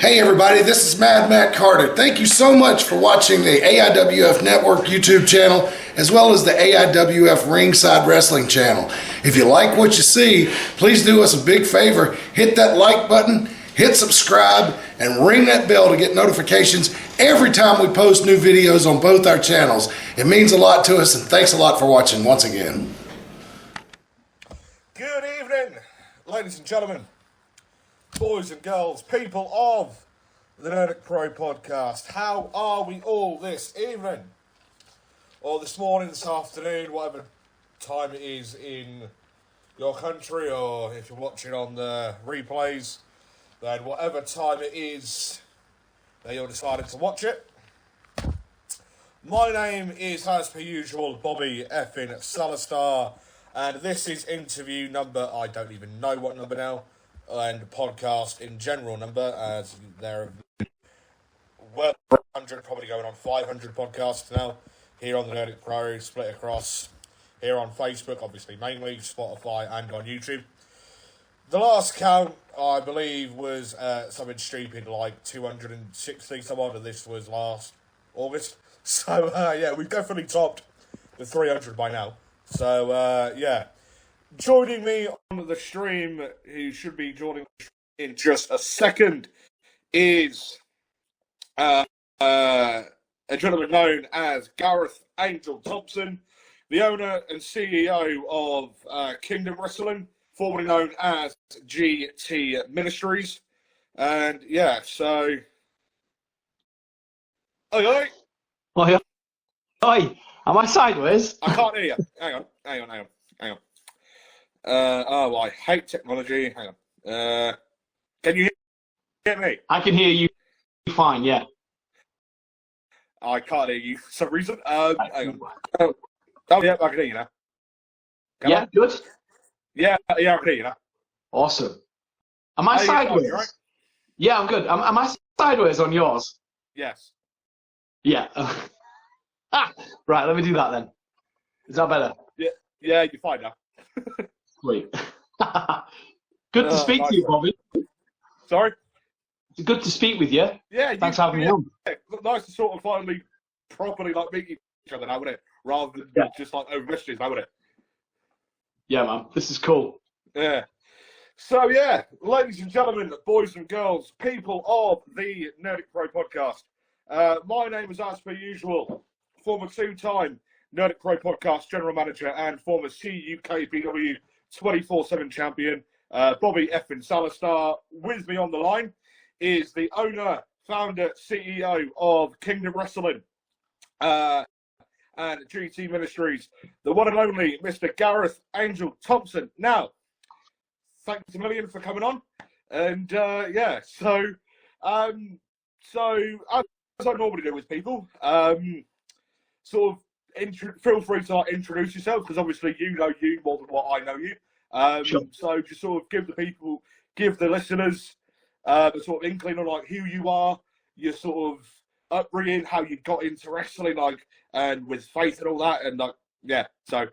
Hey everybody, this is Mad Matt Carter. Thank you so much for watching the AIWF Network YouTube channel as well as the AIWF Ringside Wrestling channel. If you like what you see, please do us a big favor. Hit that like button, hit subscribe, and ring that bell to get notifications every time we post new videos on both our channels. It means a lot to us, and thanks a lot for watching once again. Good evening, ladies and gentlemen, boys and girls, people of the Nerdic Pro podcast. How are we all this evening? Or this morning, this afternoon, whatever time it is in your country, or if you're watching on the replays, then whatever time it is that you're deciding to watch it. My name is, as per usual, Bobby effing Salastar, and this is interview number, I don't even know what number now, and podcast in general number, as there have been well 100, probably going on 500 podcasts now, here on the Nerdic Pro, split across here on Facebook, obviously mainly, Spotify, and on YouTube. The last count, I believe, was something stupid like 260 some odd, and this was last August. So, yeah, we've definitely topped the 300 by now. So, yeah. Joining me on the stream, who should be joining in just a second, is a gentleman known as Gareth Angel Thompson, the owner and CEO of Kingdom Wrestling, formerly known as GT Ministries. And yeah, so... Oi. Oi, am I sideways? I can't hear you. Hang on. Oh, I hate technology. Hang on. Can you hear me? I can hear you fine, yeah. I can't hear you for some reason. Hang on. Oh, yeah, I can hear you now. Yeah, good. Yeah, I can hear you now. Awesome. Am I sideways? Right? Yeah, I'm good. Am I sideways on yours? Yes. Yeah. Right, let me do that then. Is that better? Yeah, you're fine now. Sweet. Good to speak to you, Bobby. Sorry? It's good to speak with you. Yeah. Thanks for having me on. Nice to sort of finally properly meet each other now, wouldn't it? Rather than just over messages now, wouldn't it? Yeah, man. This is cool. Yeah. So, yeah, ladies and gentlemen, boys and girls, people of the Nerdic Pro podcast, my name is, as per usual, former two-time Nerdic Pro podcast general manager and former CUKBW 24/7 champion, Bobby effing Salastar. With me on the line is the owner, founder, CEO of Kingdom Wrestling and GT Ministries, the one and only Mr. Gareth Angel Thompson. Now, thanks a million for coming on. And yeah, so as I normally do with people, sort of feel free to introduce yourself, because obviously you know you more than what I know you. Sure. So just sort of give the listeners a sort of inkling on like who you are, your sort of upbringing, how you got into wrestling, like, and with faith and all that, and like, yeah. So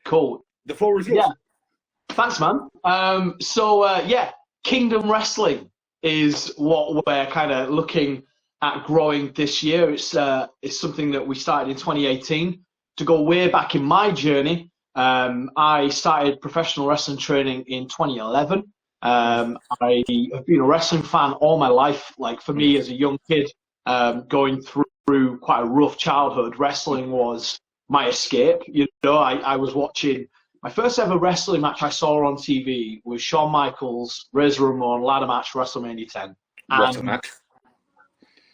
cool. The floor is yours. Yeah. Thanks, man. Yeah, Kingdom Wrestling is what we're kind of looking at growing this year. It's something that we started in 2018. To go way back in my journey, I started professional wrestling training in 2011. I have been a wrestling fan all my life. Like, for me as a young kid, going through quite a rough childhood, wrestling was my escape. You know, I was watching, my first ever wrestling match I saw on TV was Shawn Michaels, Razor Ramon ladder match, WrestleMania 10. What a match.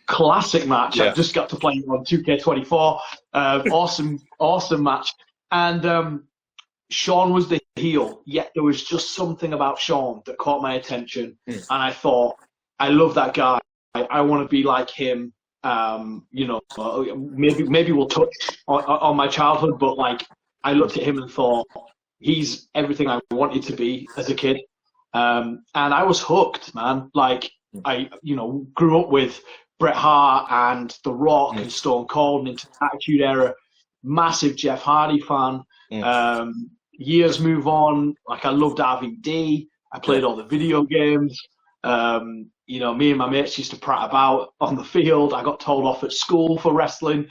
Classic match. Yeah. I just got to play it on 2K24. Awesome match. And Shawn was the heel, yet there was just something about Shawn that caught my attention. And I thought, I love that guy. I want to be like him. You know, maybe we'll touch on my childhood, but like, I looked at him and thought, he's everything I wanted to be as a kid. And I was hooked, man. Like, I, grew up with Bret Hart and The Rock and Stone Cold, and into the Attitude Era. Massive Jeff Hardy fan. Years move on. Like, I loved RVD. I played all the video games. you know, me and my mates used to prat about on the field. I got told off at school for wrestling.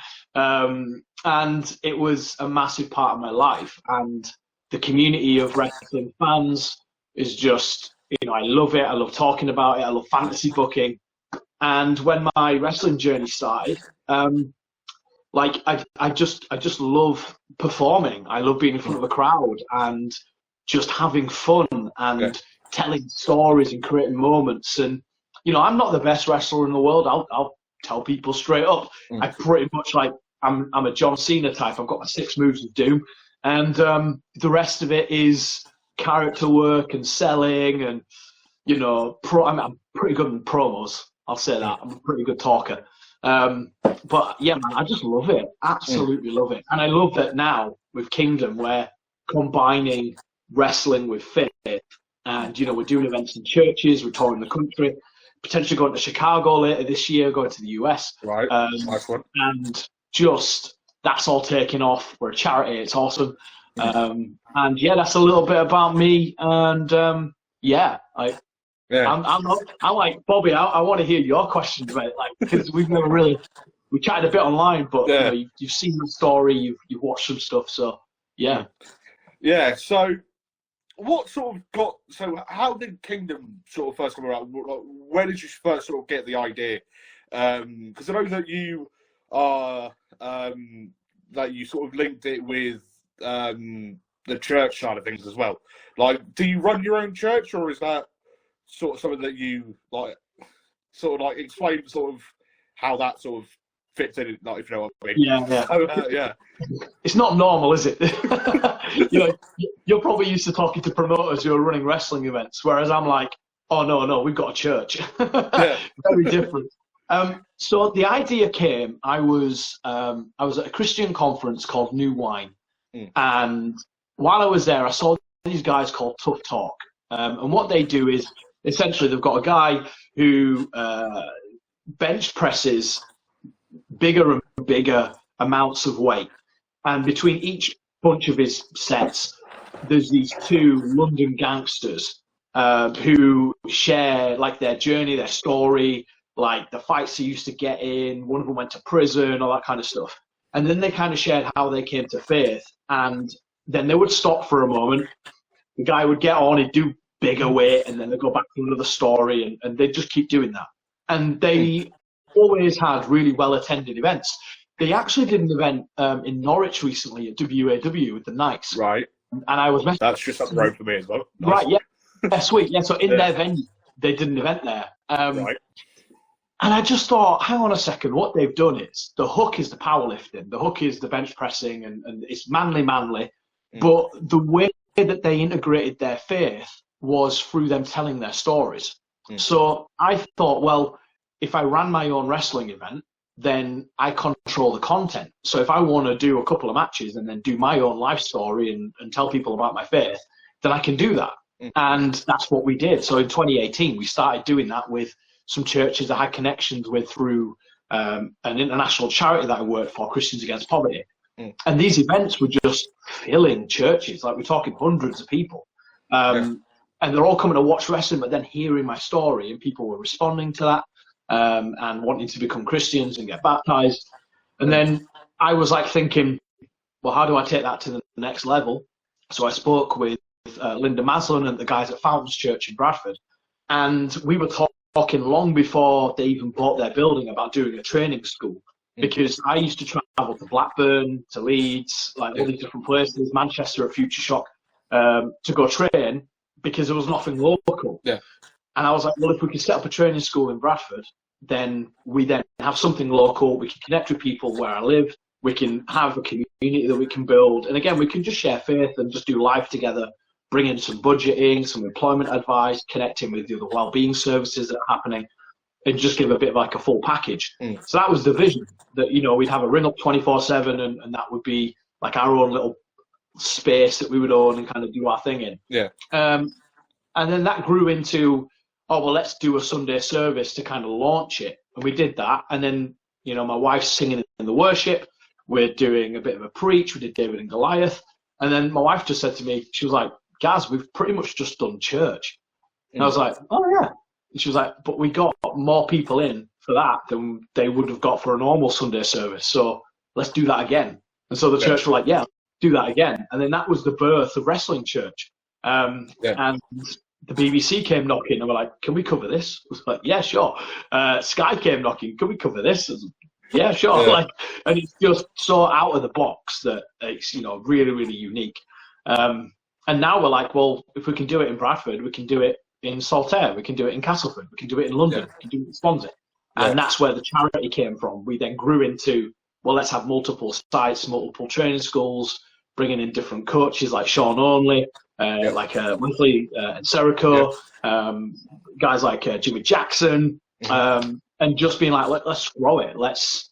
And it was a massive part of my life. And the community of wrestling fans is just, you know, I love it. I love talking about it. I love fantasy booking. And when my wrestling journey started, like I just love performing. I love being in front of a crowd and just having fun and telling stories and creating moments. And, you know, I'm not the best wrestler in the world. I'll tell people straight up. I pretty much I'm a John Cena type. I've got my 6 moves of doom, and the rest of it is character work and selling, and, you know, I'm pretty good in promos. I'll say that. I'm a pretty good talker. But yeah, man, I just love it. Absolutely love it. And I love that now with Kingdom, we're combining wrestling with faith, and, you know, we're doing events in churches, we're touring the country, potentially going to Chicago later this year, going to the US. Right. Nice one. And just, that's all taking off. We're a charity. It's awesome. And yeah, that's a little bit about me. And I'm like, Bobby, I want to hear your questions about it, like, because we've never really, we chatted a bit online, but you know, you've seen the story, you've watched some stuff, so yeah. Yeah. So, what sort of how did Kingdom sort of first come around? Where did you first sort of get the idea? Because I know that you are that you sort of linked it with the church side of things as well. Like, do you run your own church, or is that sort of something that you like? Sort of like explain sort of how that sort of fits in, like, if you know what I mean. Yeah. It's not normal, is it? You know, you're probably used to talking to promoters who are running wrestling events, whereas I'm like, oh no, we've got a church. Very different. So the idea came. I was at a Christian conference called New Wine, and while I was there, I saw these guys called Tough Talk, and what they do is essentially they've got a guy who bench presses bigger and bigger amounts of weight, and between each bunch of his sets, there's these 2 London gangsters who share like their journey, their story, like the fights they used to get in. One of them went to prison, all that kind of stuff. And then they kind of shared how they came to faith. And then they would stop for a moment. The guy would get on, he'd do bigger weight, and then they'd go back to another story, and they'd just keep doing that. And they always had really well-attended events. They actually did an event in Norwich recently at WAW with the Knights. Right. And I was messaging. That's just up the road for me as well. Nice. Right, yeah, sweet. Yeah, so in their venue, they did an event there. Right. And I just thought, hang on a second, what they've done is, the hook is the powerlifting, the hook is the bench pressing, and it's manly, but the way that they integrated their faith was through them telling their stories. So I thought, well, if I ran my own wrestling event, then I control the content. So if I want to do a couple of matches and then do my own life story and tell people about my faith, then I can do that. And that's what we did. So in 2018, we started doing that with some churches I had connections with through an international charity that I worked for, Christians Against Poverty. And these events were just filling churches. Like, we're talking hundreds of people. And they're all coming to watch wrestling, but then hearing my story, and people were responding to that. And wanting to become Christians and get baptized. And then I was like thinking, well, how do I take that to the next level? So I spoke with Linda Maslin and the guys at Fountains Church in Bradford, and we were talking long before they even bought their building about doing a training school, because I used to travel to Blackburn, to Leeds, like all these different places, Manchester at Future Shock, to go train, because there was nothing local. And I was like, well, if we could set up a training school in Bradford, then we then have something local. We can connect with people where I live. We can have a community that we can build. And again, we can just share faith and just do life together, bring in some budgeting, some employment advice, connecting with the other well-being services that are happening, and just give a bit of like a full package. So that was the vision, that, you know, we'd have a ring up 24/7, and that would be like our own little space that we would own and kind of do our thing in. And then that grew into, oh, well, let's do a Sunday service to kind of launch it. And we did that. And then, you know, my wife's singing in the worship. We're doing a bit of a preach. We did David and Goliath. And then my wife just said to me, she was like, Gaz, we've pretty much just done church. And I was like, oh, yeah. she was like, but we got more people in for that than they would have got for a normal Sunday service. So let's do that again. And so the church were like, yeah, do that again. And then that was the birth of Wrestling Church. And the BBC came knocking and were like, can we cover this? I was like, yeah, sure. Sky came knocking, can we cover this? Yeah, sure. Like, and it's just so out of the box that it's, you know, really, really unique. And now we're like, well, if we can do it in Bradford, we can do it in Saltaire, we can do it in Castleford, we can do it in London, we can do it in Swansea. And that's where the charity came from. We then grew into, well, let's have multiple sites, multiple training schools, bringing in different coaches like Sean Onley, like Wesley and Serico, guys like Jimmy Jackson, and just being like, let's grow it. Let's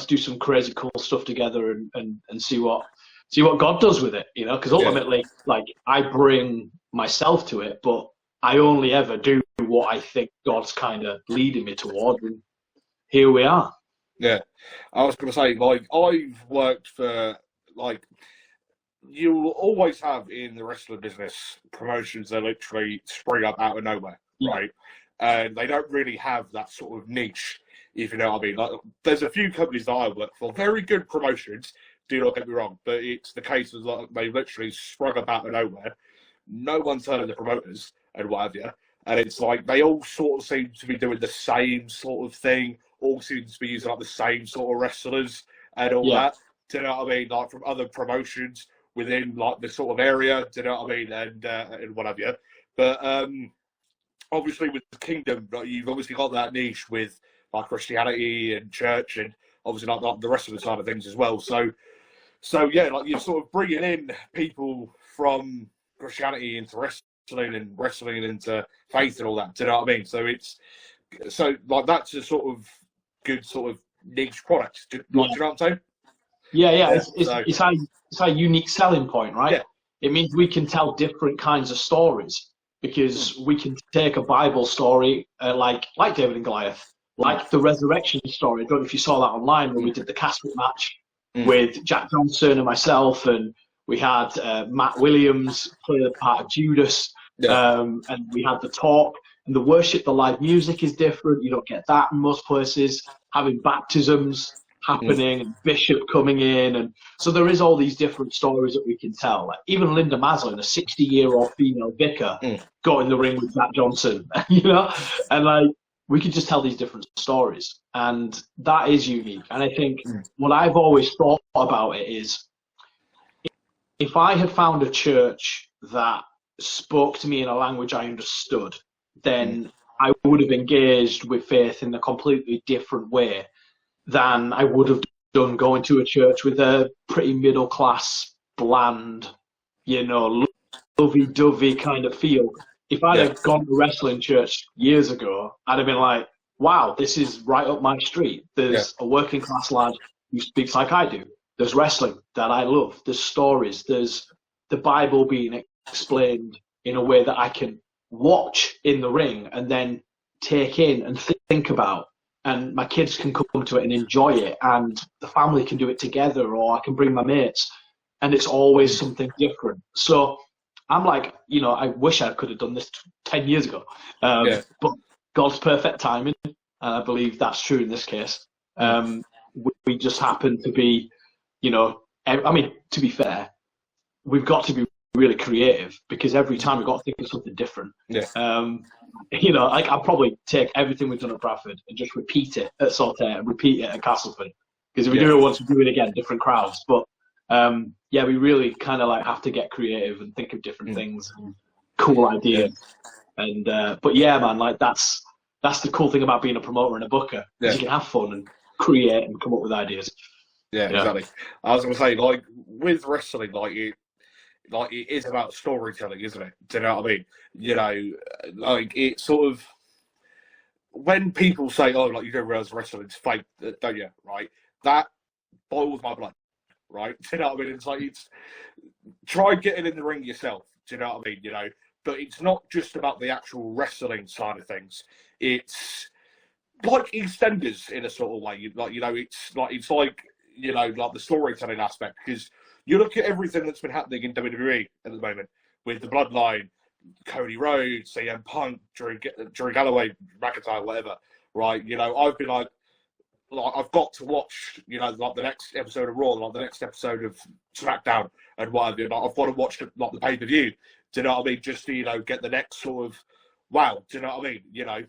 do some crazy cool stuff together and see what God does with it, you know, because ultimately, like, I bring myself to it, but I only ever do what I think God's kind of leading me toward, and here we are. Yeah, I was going to say, like, I've worked for, like, you will always have in the wrestling business promotions that literally spring up out of nowhere, right? And they don't really have that sort of niche, if you know what I mean. Like, there's a few companies that I work for, very good promotions, do not get me wrong, but it's the case of, like, they literally sprung up out of nowhere. No one's heard of the promoters and what have you. And it's like they all sort of seem to be doing the same sort of thing, all seem to be using like the same sort of wrestlers and all that. Do you know what I mean? Like from other promotions within like the sort of area, do you know what I mean? And what have you. But obviously with the Kingdom, like, you've obviously got that niche with like Christianity and church and obviously like the rest of the side of things as well. So yeah, like you're sort of bringing in people from Christianity into wrestling and wrestling into faith and all that. Do you know what I mean? So like that's a sort of good sort of niche product. Do you know what I'm saying? Yeah. It's our unique selling point, right? Yeah. It means we can tell different kinds of stories because we can take a Bible story like David and Goliath, like the resurrection story. I don't know if you saw that online when we did the casket match with Jack Thompson and myself, and we had Matt Williams play the part of Judas, and we had the talk. And the worship, the live music is different. You don't get that in most places. Having baptisms happening and bishop coming in, and so there is all these different stories that we can tell. Like even Linda Maslin, a 60-year-old female vicar, got in the ring with Matt Johnson, you know, and like we could just tell these different stories, and that is unique. And I think what I've always thought about it is, if I had found a church that spoke to me in a language I understood, then I would have engaged with faith in a completely different way than I would have done going to a church with a pretty middle class, bland, you know, lovey-dovey kind of feel. If I'd have gone to wrestling church years ago, I'd have been like, wow, this is right up my street. There's a working class lad who speaks like I do. There's wrestling that I love. There's stories. There's the Bible being explained in a way that I can watch in the ring and then take in and think about. And my kids can come to it and enjoy it. And the family can do it together, or I can bring my mates. And it's always something different. So I'm like, you know, I wish I could have done this 10 years ago. But God's perfect timing, and I believe that's true in this case. We just happen to be, you know, I mean, to be fair, we've got to be really creative because every time we've got to think of something different. You know, like I'll probably take everything we've done at Bradford and just repeat it at Saltaire and repeat it at Castleford. Because if we do it once, we do it again, different crowds. But yeah, we really kind of like have to get creative and think of different things and cool ideas. And but yeah, man, like that's the cool thing about being a promoter and a booker. You can have fun and create and come up with ideas. Yeah, exactly. I was going to say, like with wrestling, like it is about storytelling, isn't it? Do you know what I mean? You know, like it sort of, when people say, oh, like you don't realize wrestling's fake, don't you? Right? That boils my blood, right? Do you know what I mean? It's like, try getting in the ring yourself. Do you know what I mean? You know, but it's not just about the actual wrestling side of things. It's like EastEnders in a sort of way. Like, you know, it's like, you know, like the storytelling aspect, because you look at everything that's been happening in WWE at the moment with the Bloodline, Cody Rhodes, CM Punk, Drew Galloway, McIntyre, whatever, right? You know, I've been like I've got to watch, you know, like the next episode of Raw, like the next episode of SmackDown, and whatever. Like, I've got to watch like the pay-per-view. Do you know what I mean? Just to, you know, get the next sort of wow. Do you know what I mean? You know,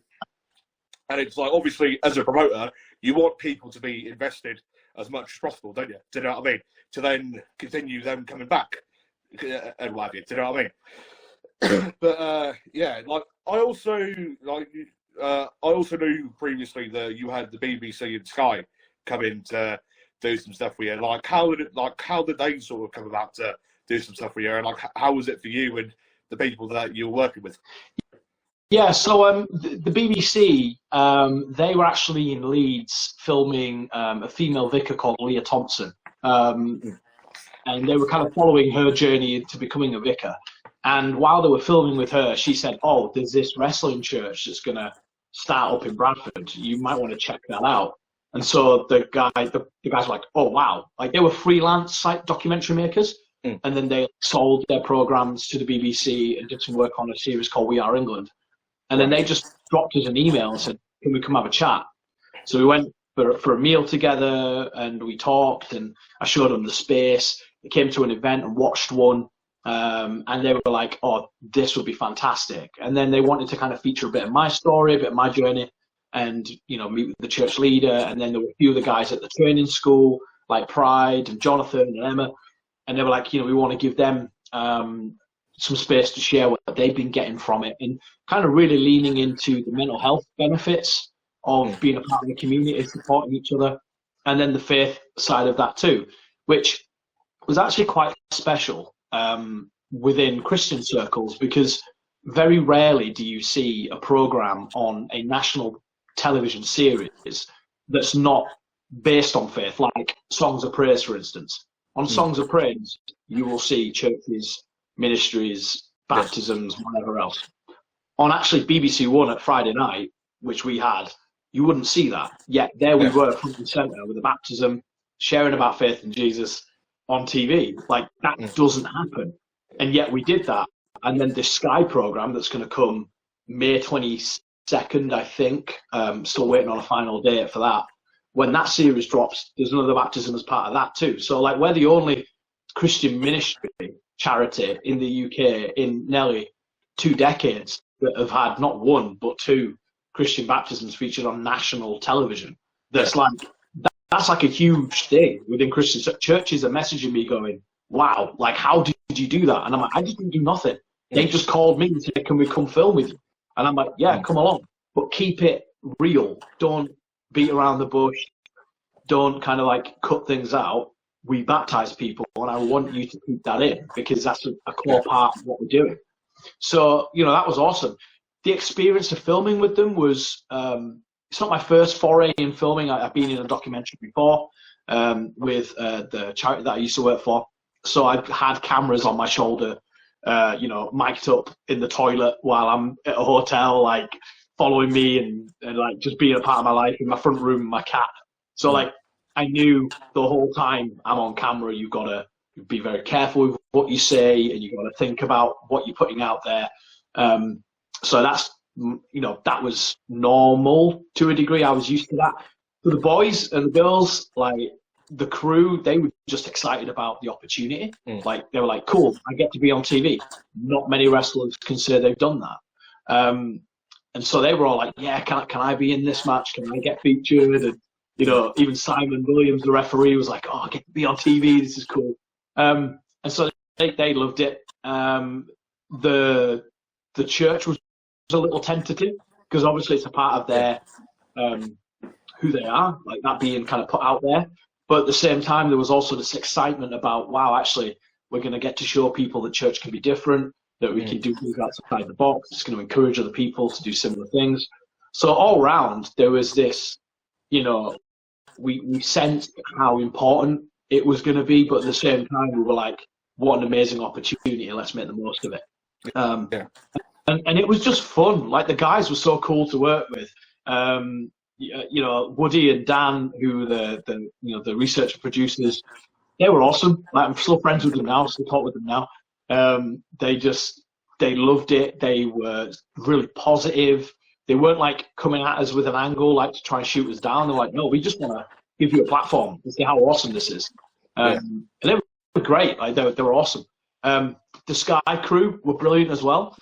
and it's like, obviously as a promoter, you want people to be invested as much as possible, don't you? Do you know what I mean? To then continue them coming back and what have you. Do you know what I mean? But yeah, like I also knew previously that you had the BBC and Sky come in to do some stuff for you. Like how did they sort of come about to do some stuff for you? And like how was it for you and the people that you were working with? Yeah, so the BBC, they were actually in Leeds filming a female vicar called Leah Thompson, and they were kind of following her journey to becoming a vicar. And while they were filming with her, she said, "Oh, there's this wrestling church that's going to start up in Bradford. You might want to check that out." And so the guys were like, "Oh, wow." Like, they were freelance site documentary makers. And then they sold their programs to the BBC and did some work on a series called We Are England. And then they just dropped us an email and said, "Can we come have a chat?" So we went for a meal together and we talked, and I showed them the space. They came to an event and watched one. And they were like, "Oh, this would be fantastic." And then they wanted to kind of feature a bit of my story, a bit of my journey, and, you know, meet with the church leader. And then there were a few of the guys at the training school, like Pride and Jonathan and Emma. And they were like, you know, we want to give them some space to share what they've been getting from it, and kind of really leaning into the mental health benefits of being a part of the community, supporting each other. And then the faith side of that too, which was actually quite special within Christian circles, because very rarely do you see a program on a national television series that's not based on faith, like Songs of Praise, for instance. On Songs of Praise, you will see churches, ministries, baptisms, whatever else. On actually BBC One at Friday night, which we had, you wouldn't see that. Yet there we were, front and centre, with a baptism, sharing about faith in Jesus on TV. Like, that doesn't happen. And yet we did that. And then this Sky programme that's going to come May 22nd, I think, still waiting on a final date for that. When that series drops, there's another baptism as part of that too. So, like, we're the only Christian ministry charity in the UK in nearly 2 decades that have had not one but 2 Christian baptisms featured on national television. That's like, that's like a huge thing within Christian churches. Are messaging me going, "Wow, like, how did you do that?" And I'm like, "I just didn't do nothing. They just called me and said, 'Can we come film with you?' And I'm like, 'Yeah, come along, but keep it real. Don't beat around the bush. Don't kind of like cut things out. We baptize people, and I want you to keep that in, because that's a core part of what we're doing.'" So, you know, that was awesome. The experience of filming with them was, it's not my first foray in filming. I've been in a documentary before with the charity that I used to work for. So I've had cameras on my shoulder, you know, mic'd up in the toilet while I'm at a hotel, like, following me and like just being a part of my life, in my front room, my cat. So, like, I knew the whole time I'm on camera, you've got to be very careful with what you say, and you've got to think about what you're putting out there. So that's, you know, that was normal to a degree. I was used to that. For the boys and the girls, like the crew, they were just excited about the opportunity. Like, they were like, "Cool, I get to be on TV." Not many wrestlers can say they've done that. And so they were all like, "Yeah, can I be in this match? Can I get featured?" And, you know, even Simon Williams, the referee, was like, "Oh, I get to be on TV. This is cool." And so they loved it. The church was a little tentative, because obviously it's a part of their who they are, like that being kind of put out there. But at the same time, there was also this excitement about, wow, actually, we're going to get to show people that church can be different, that we can do things outside the box. It's going to encourage other people to do similar things. So all round, there was this, you know, we sensed how important it was going to be, but at the same time, we were like, what an amazing opportunity, let's make the most of it. And it was just fun. Like, the guys were so cool to work with. You know, Woody and Dan, who the research producers, they were awesome. Like, I'm still friends with them now, still talk with them now. They just They loved it. They were really positive. They weren't like coming at us with an angle, like to try and shoot us down. They're like, no, we just want to give you a platform to see how awesome this is. And they were great. Like they were awesome. The Sky crew were brilliant as well.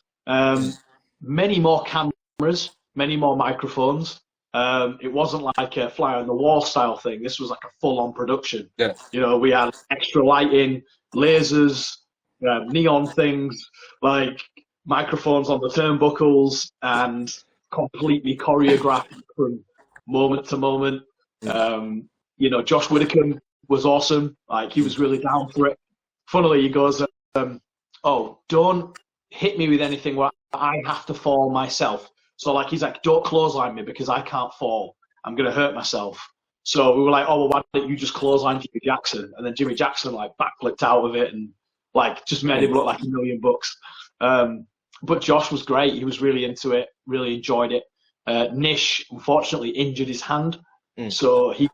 Many more cameras, many more microphones. It wasn't like a fly on the wall style thing. This was like a full on production. Yeah. You know, we had extra lighting, lasers, neon things, like microphones on the turnbuckles, and completely choreographed from moment to moment. You know, Josh Widdicombe was awesome. Like, he was really down for it. Funnily, he goes, oh, don't hit me with anything where I have to fall myself. So, like, he's like, don't clothesline me because I can't fall. I'm going to hurt myself. So we were like, oh, well, why don't you just clothesline Jimmy Jackson? And then Jimmy Jackson, like, backflipped out of it and, like, just made him look like $1,000,000. But Josh was great. He was really into it, really enjoyed it. Nish, unfortunately, injured his hand. So he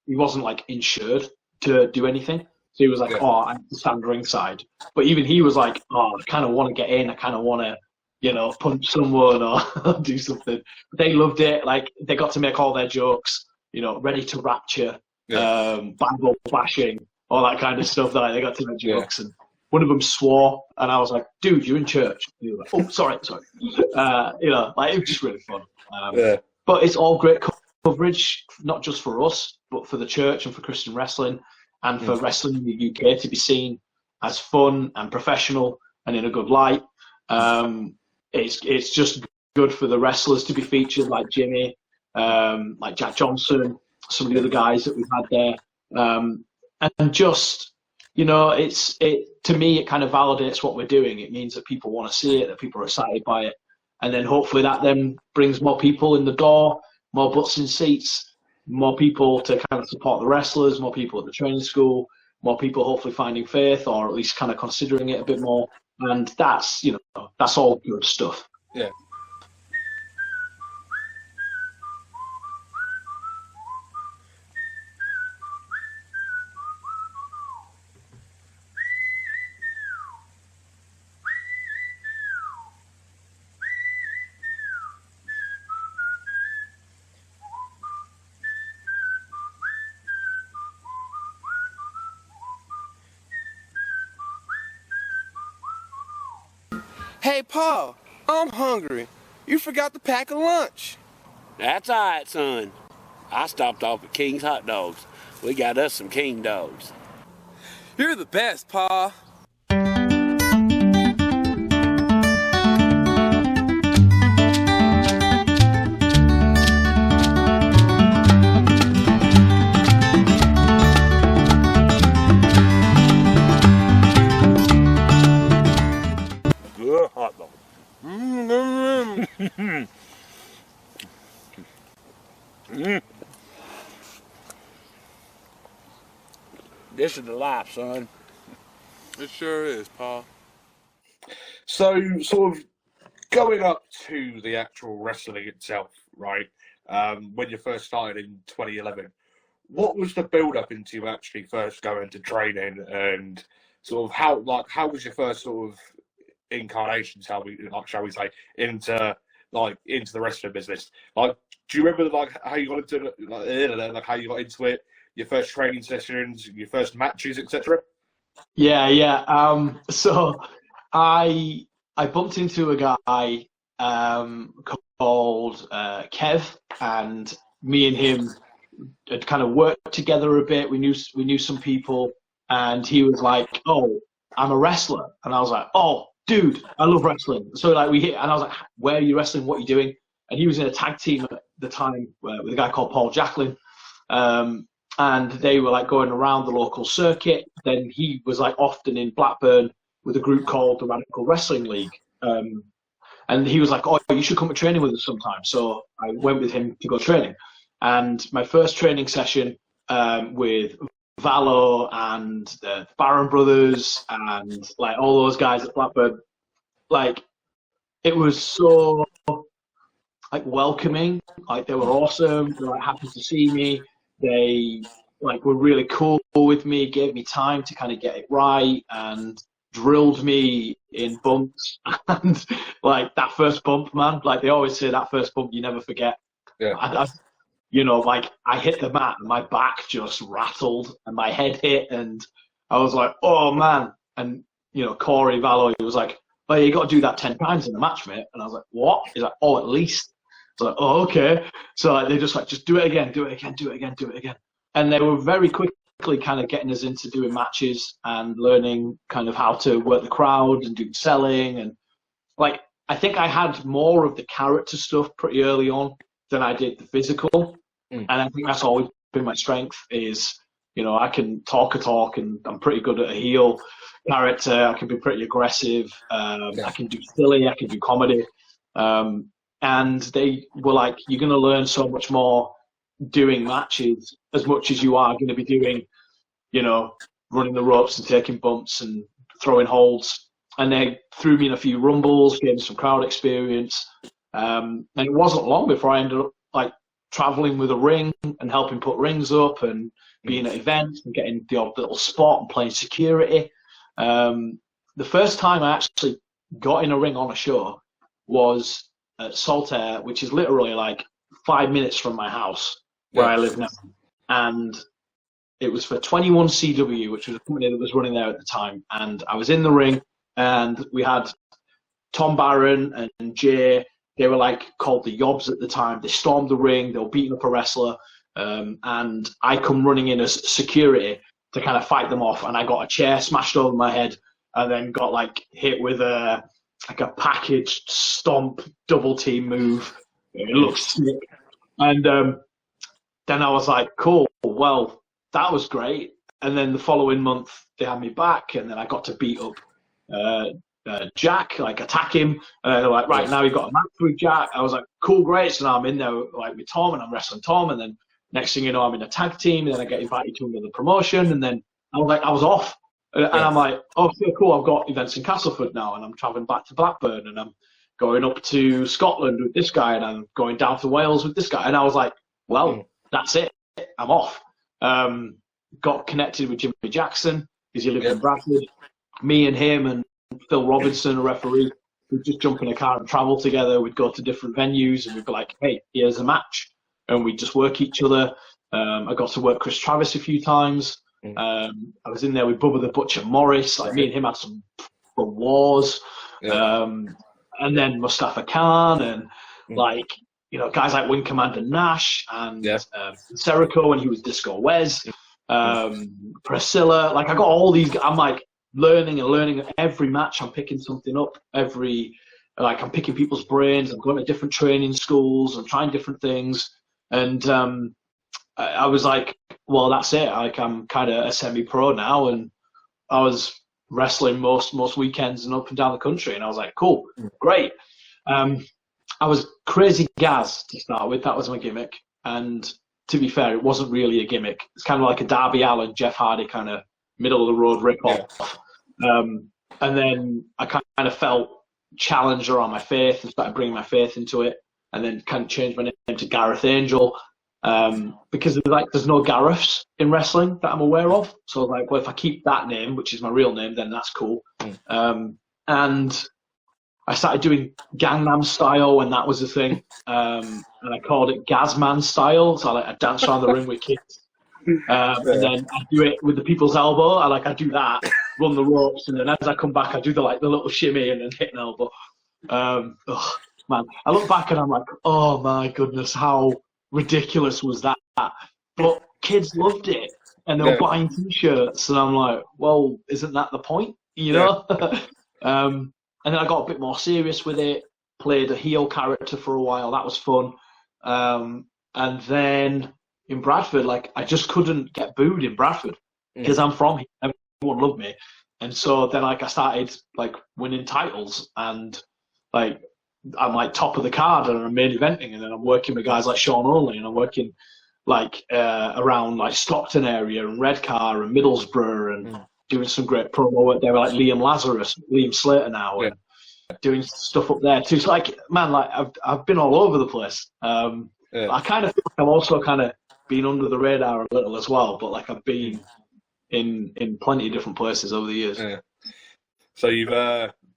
wasn't, like, insured to do anything. So he was like, oh, I have to stand ringside. But even he was like, oh, I kind of want to get in. I kind of want to, you know, punch someone or do something. But they loved it. Like, they got to make all their jokes, you know, ready to rapture, Bible bashing, all that kind of stuff. That they got to make jokes. And one of them swore, and I was like, dude, you're in church. And he was like, oh, sorry. You know, like, it was just really fun. But it's all great coverage, not just for us, but for the church and for Christian wrestling, and for wrestling in the UK to be seen as fun and professional and in a good light. It's just good for the wrestlers to be featured, like Jimmy, like Jack Johnson, some of the other guys that we've had there. And just, you know, to me, it kind of validates what we're doing. It means that people want to see it, that people are excited by it. And then hopefully that then brings more people in the door, more butts in seats, more people to kind of support the wrestlers, more people at the training school, more people hopefully finding faith, or at least kind of considering it a bit more. And that's, you know, that's all good stuff. Yeah. Hey, Paul, I'm hungry. You forgot to pack a lunch. That's all right, son. I stopped off at King's Hot Dogs. We got us some King dogs. You're the best, Pa. Good hot dog. This is the life, son. It sure is, Pa. So, sort of going up to the actual wrestling itself, right? When you first started in 2011, what was the build-up into you actually first going to training, and sort of how was your first sort of incarnation, shall we say, into the wrestling business? Like, do you remember like how you got into how you got into it, your first training sessions, your first matches, etc.? Yeah. So I bumped into a guy called Kev, and me and him had kind of worked together a bit. We knew some people, and he was like, "Oh, I'm a wrestler," and I was like, "Oh, dude, I love wrestling." So like we hit, and I was like, "Where are you wrestling? What are you doing?" And he was in a tag team at the time with a guy called Paul Jacklin. And they were like going around the local circuit. Then he was like often in Blackburn with a group called the Radical Wrestling League. And he was like, "Oh, you should come to training with us sometime." So I went with him to go training. And my first training session with Valo and the Barron brothers and like all those guys at Blackburn, like it was so like welcoming. Like they were awesome. They were like happy to see me. They like were really cool with me, gave me time to kind of get it right, and drilled me in bumps, and like that first bump, man, like they always say, that first bump you never forget. Yeah. Like I hit the mat and my back just rattled and my head hit, and I was like, oh man. And Corey Vallo, he was like, oh, you got to do that 10 times in the match, mate. And I was like, what? He's like, oh, at least. I was like, oh, okay. So like, they just do it again, do it again, do it again, do it again. And they were very quickly kind of getting us into doing matches and learning kind of how to work the crowd and do selling. And like, I think I had more of the character stuff pretty early on than I did the physical. And I think that's always been my strength is, I can talk a talk, and I'm pretty good at a heel character. I can be pretty aggressive. I can do silly. I can do comedy. And they were like, you're going to learn so much more doing matches as much as you are going to be doing, running the ropes and taking bumps and throwing holds. And they threw me in a few rumbles, gave me some crowd experience. And it wasn't long before I ended up like traveling with a ring and helping put rings up and being at events and getting the odd little spot and playing security. The first time I actually got in a ring on a show was at Saltaire, which is literally like 5 minutes from my house where I live now. And it was for 21CW, which was a company that was running there at the time. And I was in the ring, and we had Tom Barron and Jay. They were like called the Yobs at the time. They stormed the ring. They were beating up a wrestler. And I come running in as security to kind of fight them off. And I got a chair smashed over my head, and then got like hit with a packaged stomp double team move. It looked sick. And then I was like, cool, well, that was great. And then the following month they had me back, and then I got to beat up Jack, like attack him. And they're like, right, now you've got a match with Jack. I was like, cool, great. So now I'm in there like with Tom, and I'm wrestling Tom. And then next thing you know, I'm in a tag team, and then I get invited to another promotion. And then I was off. And I'm like, oh, cool, I've got events in Castleford now, and I'm traveling back to Blackburn, and I'm going up to Scotland with this guy, and I'm going down to Wales with this guy. And I was like, well, that's it. I'm off. Got connected with Jimmy Jackson, because he lived in Bradford. Me and him and Phil Robinson, a referee, we'd just jump in a car and travel together. We'd go to different venues, and we'd be like, hey, here's a match. And we'd just work each other. I got to work Chris Travis a few times. I was in there with Bubba the Butcher Morris. Like, me and him had some wars. And then Mustafa Khan, and like, guys like Wing Commander Nash and Serico when he was Disco Wes, Priscilla. Like, I got all these. I'm like learning every match. I'm picking something up I'm picking people's brains. I'm going to different training schools. I'm trying different things. And I was like, well, that's it. Like, I'm kind of a semi-pro now, and I was wrestling most weekends and up and down the country. And I was like, cool, great. I was Crazy Gaz to start with. That was my gimmick. And to be fair, it wasn't really a gimmick. It's kind of like a Darby Allin, Jeff Hardy kind of middle of the road rip-off. And then I kind of felt challenger on my faith and started bringing my faith into it. And then kind of changed my name to Gareth Angel. Because there's no Gareths in wrestling that I'm aware of. So I was like, well, if I keep that name, which is my real name, then that's cool. And I started doing Gangnam Style when that was a thing. And I called it Gazman Style. So I dance around the ring with kids. And then I do it with the people's elbow. I do that, run the ropes, and then as I come back, I do the little shimmy and then hit an elbow. Man, I look back and I'm like, oh my goodness, how ridiculous was that? But kids loved it, and they were buying T-shirts, and I'm like, well, isn't that the point? And then I got a bit more serious with it, played a heel character for a while. That was fun. And then in Bradford, I just couldn't get booed in Bradford because I'm from here. Everyone loved me. And so then I started winning titles, and I'm top of the card, and I'm main eventing, and then I'm working with guys like Sean Only, and I'm working around Stockton area and Redcar and Middlesbrough, and doing some great promo work there with Liam Lazarus, Liam Slater now, and doing stuff up there too. So I've been all over the place. I kind of feel like I've also kind of been under the radar a little as well, but I've been in plenty of different places over the years. So you've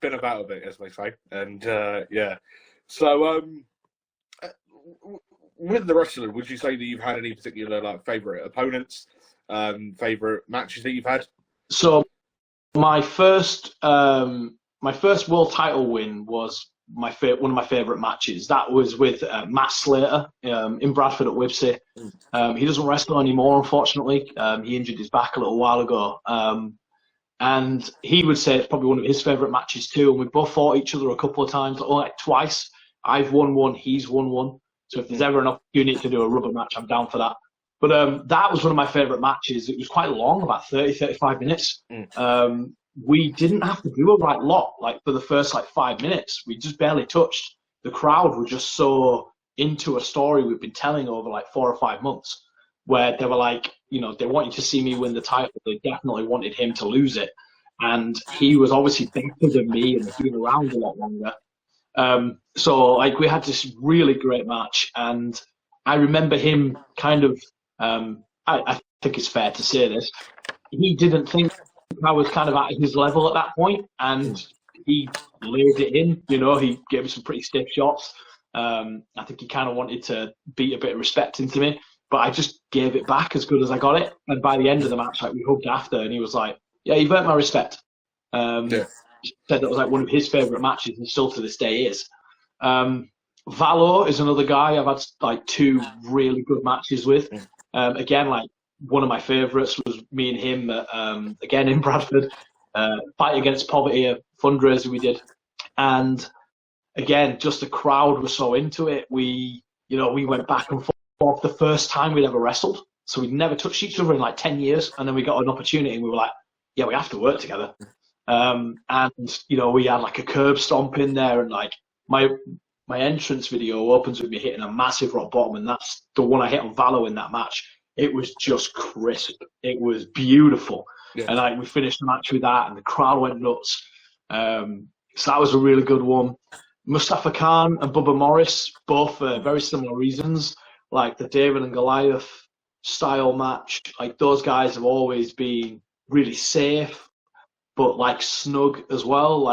been about a bit, as they say, and yeah. So with the wrestling, would you say that you've had any particular like favorite opponents, favorite matches that you've had? So my first world title win was one of my favourite matches. That was with Matt Slater in Bradford at Wibsey. He doesn't wrestle anymore, unfortunately. He injured his back a little while ago. And he would say it's probably one of his favourite matches too. And we both fought each other a couple of times, like twice. I've won one, he's won one. So if there's ever an opportunity to do a rubber match, I'm down for that. But that was one of my favourite matches. It was quite long, about 30, 35 minutes. We didn't have to do a right lot. Like for the first 5 minutes, we just barely touched. The crowd were just so into a story we've been telling over 4 or 5 months, where they were like, they wanted to see me win the title. They definitely wanted him to lose it. And he was obviously better than me and been around a lot longer. So we had this really great match. And I remember him kind of, I think it's fair to say this, he didn't think I was kind of at his level at that point, and he laid it in. He gave me some pretty stiff shots. I think he kind of wanted to beat a bit of respect into me, but I just gave it back as good as I got it. And by the end of the match, we hugged after, and he was like, "Yeah, you've earned my respect." Said that was one of his favourite matches, and still to this day is. Valo is another guy I've had 2 really good matches with. Again, one of my favourites was me and him, again in Bradford, Fight Against Poverty, a fundraiser we did. And again, just the crowd was so into it. We went back and forth the first time we'd ever wrestled. So we'd never touched each other in 10 years. And then we got an opportunity and we were like, yeah, we have to work together. And, we had a curb stomp in there, and my entrance video opens with me hitting a massive rock bottom, and that's the one I hit on Valo in that match. It was just crisp. It was beautiful. Yeah. And we finished the match with that, and the crowd went nuts. So that was a really good one. Mustafa Khan and Bubba Morris, both for very similar reasons, the David and Goliath style match. Those guys have always been really safe, but snug as well.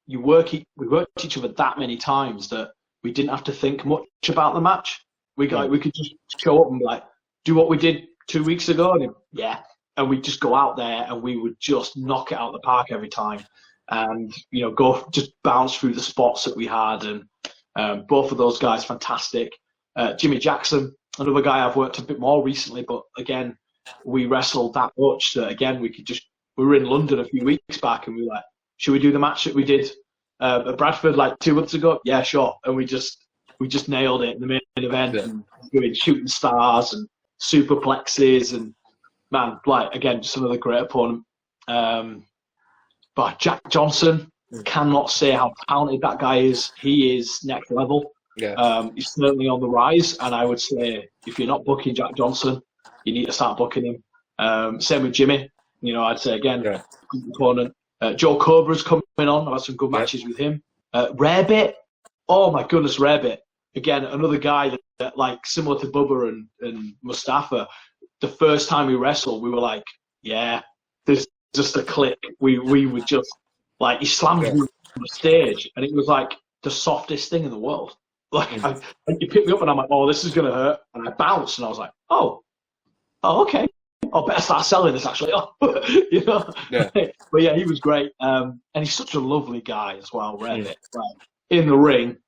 We worked each other that many times that we didn't have to think much about the match. We could just show up and do what we did 2 weeks ago, and we'd just go out there and we would just knock it out of the park every time, and go just bounce through the spots that we had. And both of those guys, fantastic. Jimmy Jackson, another guy I've worked a bit more recently, but again, we wrestled that much that again we were in London a few weeks back, and we were like, should we do the match that we did at Bradford 2 months ago? Yeah, sure. And we just nailed it in the main event, and doing shooting stars and superplexes, and man, again, just another great opponent. But Jack Johnson, cannot say how talented that guy is. He is next level. Yeah. He's certainly on the rise, and I would say if you're not booking Jack Johnson, you need to start booking him. Same with Jimmy. I'd say again, good opponent. Joe Cobra's coming on. I've had some good matches with him. Rarebit, oh my goodness, Rarebit. Again, another guy that similar to Bubba and Mustafa, the first time we wrestled, we were like, yeah, there's just a click. We would just, he slammed me on the stage, and it was the softest thing in the world. You picked me up, and I'm like, oh, this is going to hurt. And I bounced, and I was like, oh, okay. I better start selling this, actually. Yeah. But yeah, he was great. And he's such a lovely guy as well, Rarebit. In the ring,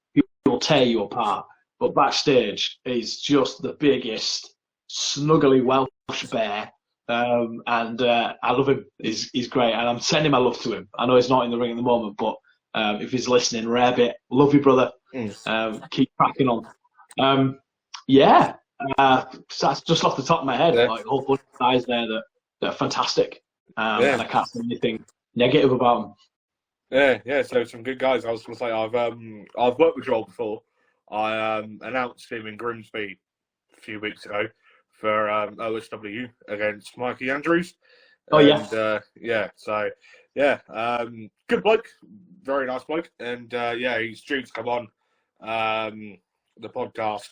he'll tear you apart. But backstage, he's just the biggest, snuggly Welsh bear. And I love him. He's great. And I'm sending my love to him. I know he's not in the ring at the moment, but if he's listening, Rarebit, love you, brother. Keep cracking on. So that's just off the top of my head. A whole bunch of guys there that are fantastic. And I can't say anything negative about them. Yeah. So some good guys. I was going to say I've worked with Joel before. I announced him in Grimsby a few weeks ago for OSW against Mikey Andrews. Good bloke, very nice bloke, and he's due to come on the podcast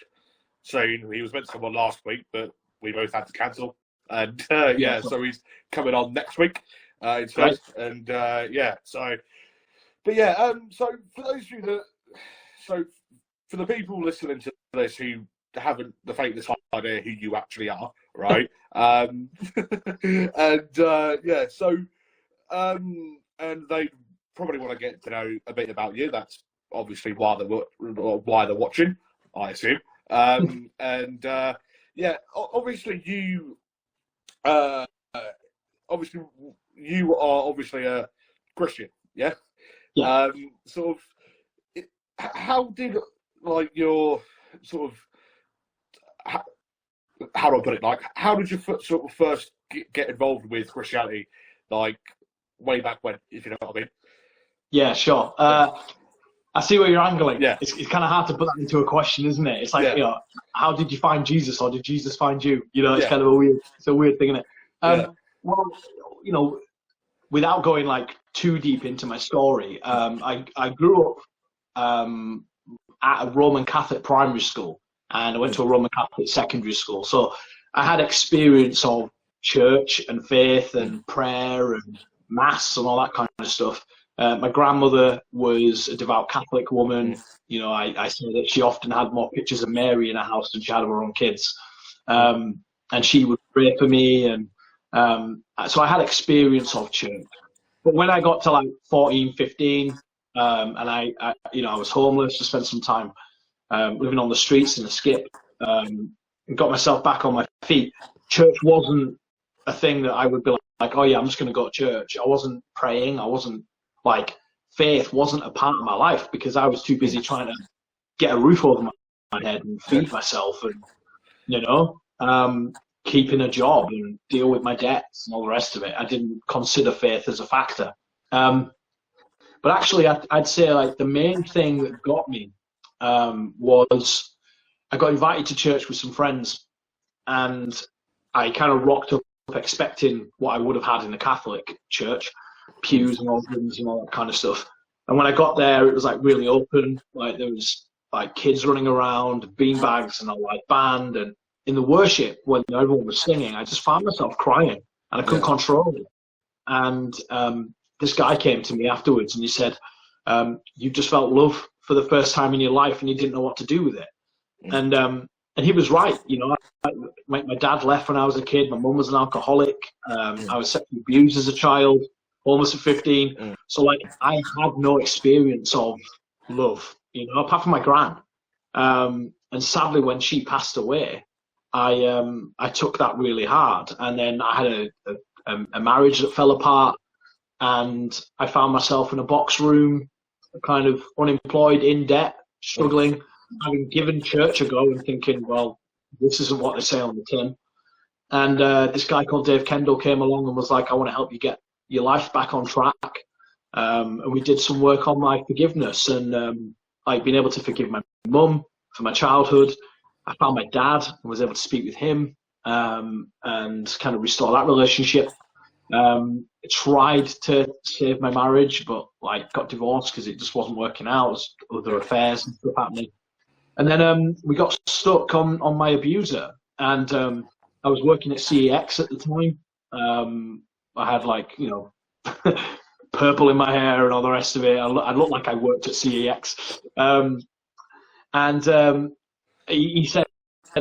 soon. He was meant to come on last week, but we both had to cancel, and so he's coming on next week. instead. And yeah, so, but yeah, so for those of you that, so for the people listening to this who haven't the faintest idea who you actually are, right? And yeah, so and they probably want to get to know a bit about you. That's obviously why they're watching, I assume. And yeah, obviously you are obviously a Christian, yeah. Yeah. Sort of, how did like your sort of how do I put it? Like, how did you sort of first get involved with Christianity? Like, way back when, if you know what I mean. Yeah, sure. I see where you're angling. Yeah. It's kind of hard to put that into a question, isn't it? It's like, you know, how did you find Jesus, or did Jesus find you? You know, it's kind of a weird thing, isn't it? Well, you know, without going like too deep into my story, I grew up at a Roman Catholic primary school, and I went to a Roman Catholic secondary school. So I had experience of church and faith and prayer and mass and all that kind of stuff. My grandmother was a devout Catholic woman. You know, I say that she often had more pictures of Mary in her house than she had of her own kids. And she would pray for me. And so I had experience of church. But when I got to like 14, 15, and I was homeless, I spent some time living on the streets in a skip, and got myself back on my feet. Church wasn't a thing that I would be like, oh yeah, I'm just going to go to church. I wasn't praying. I wasn't like, faith wasn't a part of my life because I was too busy trying to get a roof over my head and feed myself and, you know, keeping a job and deal with my debts and all the rest of it. I didn't consider faith as a factor. But actually, I'd say like the main thing that got me was I got invited to church with some friends, and I kind of rocked up expecting what I would have had in a Catholic church, pews and organs and all that kind of stuff. And when I got there, it was like really open. Like there was like kids running around, beanbags and a live band. And in the worship, when everyone was singing, I just found myself crying and I couldn't control it. And this guy came to me afterwards and he said, you just felt love for the first time in your life and you didn't know what to do with it. And he was right. You know, my dad left when I was a kid. My mum was an alcoholic. I was sexually abused as a child, almost at 15. So like I had no experience of love, you know, apart from my gran. And sadly, when she passed away, I took that really hard. And then I had a marriage that fell apart, and I found myself in a box room, kind of unemployed, in debt, struggling, having given church a go and thinking, well, this isn't what they say on the tin. And this guy called Dave Kendall came along and was like, I want to help you get your life back on track. And we did some work on my forgiveness and like being able to forgive my mum for my childhood. I found my dad and was able to speak with him and kind of restore that relationship. Tried to save my marriage, but like got divorced because it just wasn't working out. Other affairs and stuff happening. And then we got stuck on my abuser. And I was working at CEX at the time. I had like, you know, purple in my hair and all the rest of it. I looked like I worked at CEX. He said,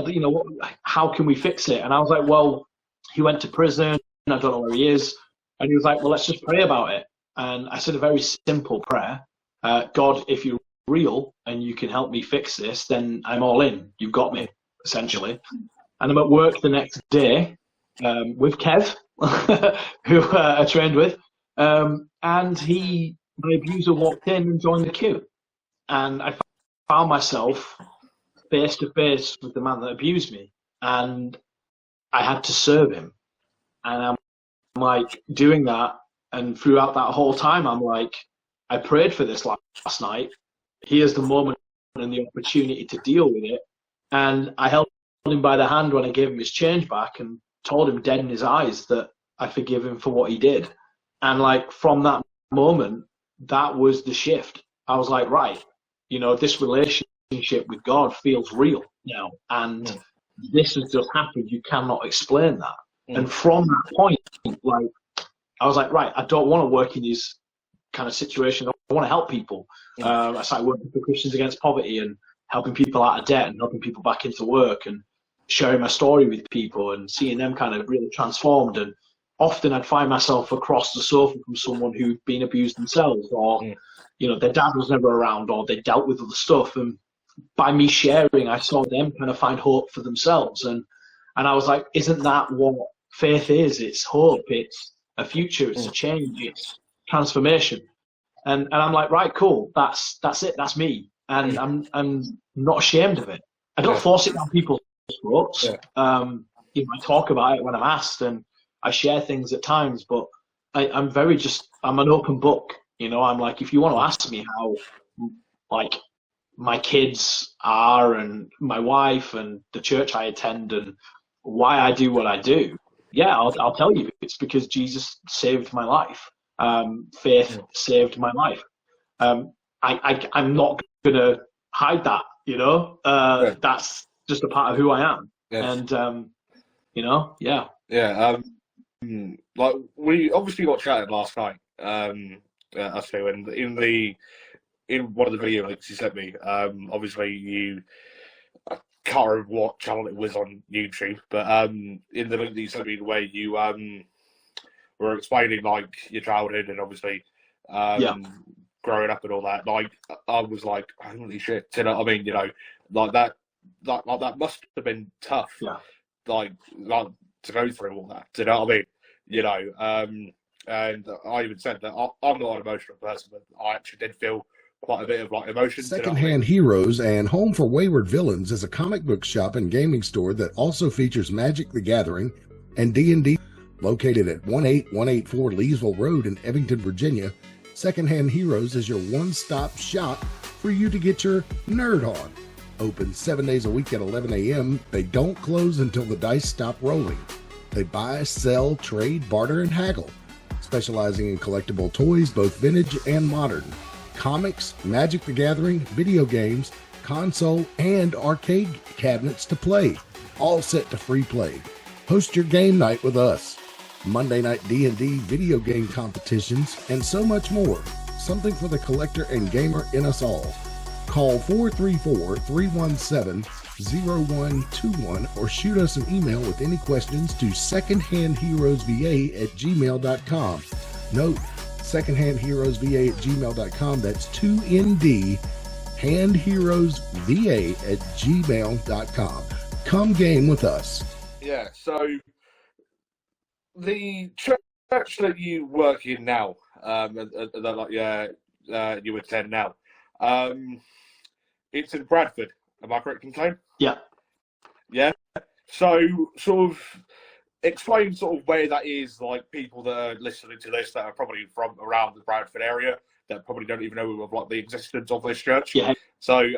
you know, how can we fix it? And I was like, well, he went to prison. I don't know where he is. And he was like, well, let's just pray about it. And I said a very simple prayer. God, if you're real and you can help me fix this, then I'm all in. You've got me, essentially. And I'm at work the next day with Kev, who I trained with. And my abuser walked in and joined the queue. And I found myself face to face with the man that abused me. And I had to serve him. And I'm like doing that. And throughout that whole time, I'm like, I prayed for this last night. Here's the moment and the opportunity to deal with it. And I held him by the hand when I gave him his change back and told him dead in his eyes that I forgive him for what he did. And like from that moment, that was the shift. I was like, right, you know, this relationship with God feels real now. And this has just happened. You cannot explain that. And from that point, like, I was like, right, I don't want to work in these kind of situations. I want to help people. I started working for Christians Against Poverty and helping people out of debt and helping people back into work and sharing my story with people and seeing them kind of really transformed. And often I'd find myself across the sofa from someone who'd been abused themselves, or their dad was never around, or they dealt with other stuff. And by me sharing, I saw them kind of find hope for themselves. And I was like, isn't that what faith is? It's hope. It's a future. It's a change. It's transformation. And I'm like, right, cool. That's it. That's me. And I'm not ashamed of it. I don't force it down people's throats. I talk about it when I'm asked, and I share things at times, but I'm an open book. I'm like, if you want to ask me how, like, my kids are and my wife and the church I attend and why I do what I do, I'll tell you. It's because Jesus saved my life. Faith saved my life. I'm not going to hide that, that's just a part of who I am. And, like, we obviously got chatted last night, us two, and in one of the video links you sent me, obviously I can't remember what channel it was on YouTube, but in the link that you sent me, the way you were explaining, like, your childhood and obviously growing up and all that, like, I was like, holy shit, you know what I mean? Like that must have been tough, like to go through all that, you know what I mean? And I even said that I'm not an emotional person, but I actually did feel quite a bit of, like, emotion. Secondhand Heroes and Home for Wayward Villains is a comic book shop and gaming store that also features Magic the Gathering and D&D. Located at 18184 Leesville Road in Evanston, Virginia, Secondhand Heroes is your one-stop shop for you to get your nerd on. Open 7 days a week at 11 a.m. They don't close until the dice stop rolling. They buy, sell, trade, barter, and haggle, specializing in collectible toys, both vintage and modern, comics, Magic the Gathering, video games, console, and arcade cabinets to play, all set to free play. Host your game night with us. Monday night D&D video game competitions, and so much more. Something for the collector and gamer in us all. Call 434-317-0121 or shoot us an email with any questions to secondhandheroesva@gmail.com. Note, secondhandheroesva@gmail.com. That's 2ND, handheroesva@gmail.com. Come game with us. Yeah, so the church that you work in now, you attend now, it's in Bradford. Am I correct in saying? Yeah. Yeah. So, sort of explain sort of where that is. Like, people that are listening to this that are probably from around the Bradford area that probably don't even know of, like, the existence of this church. Yeah. So,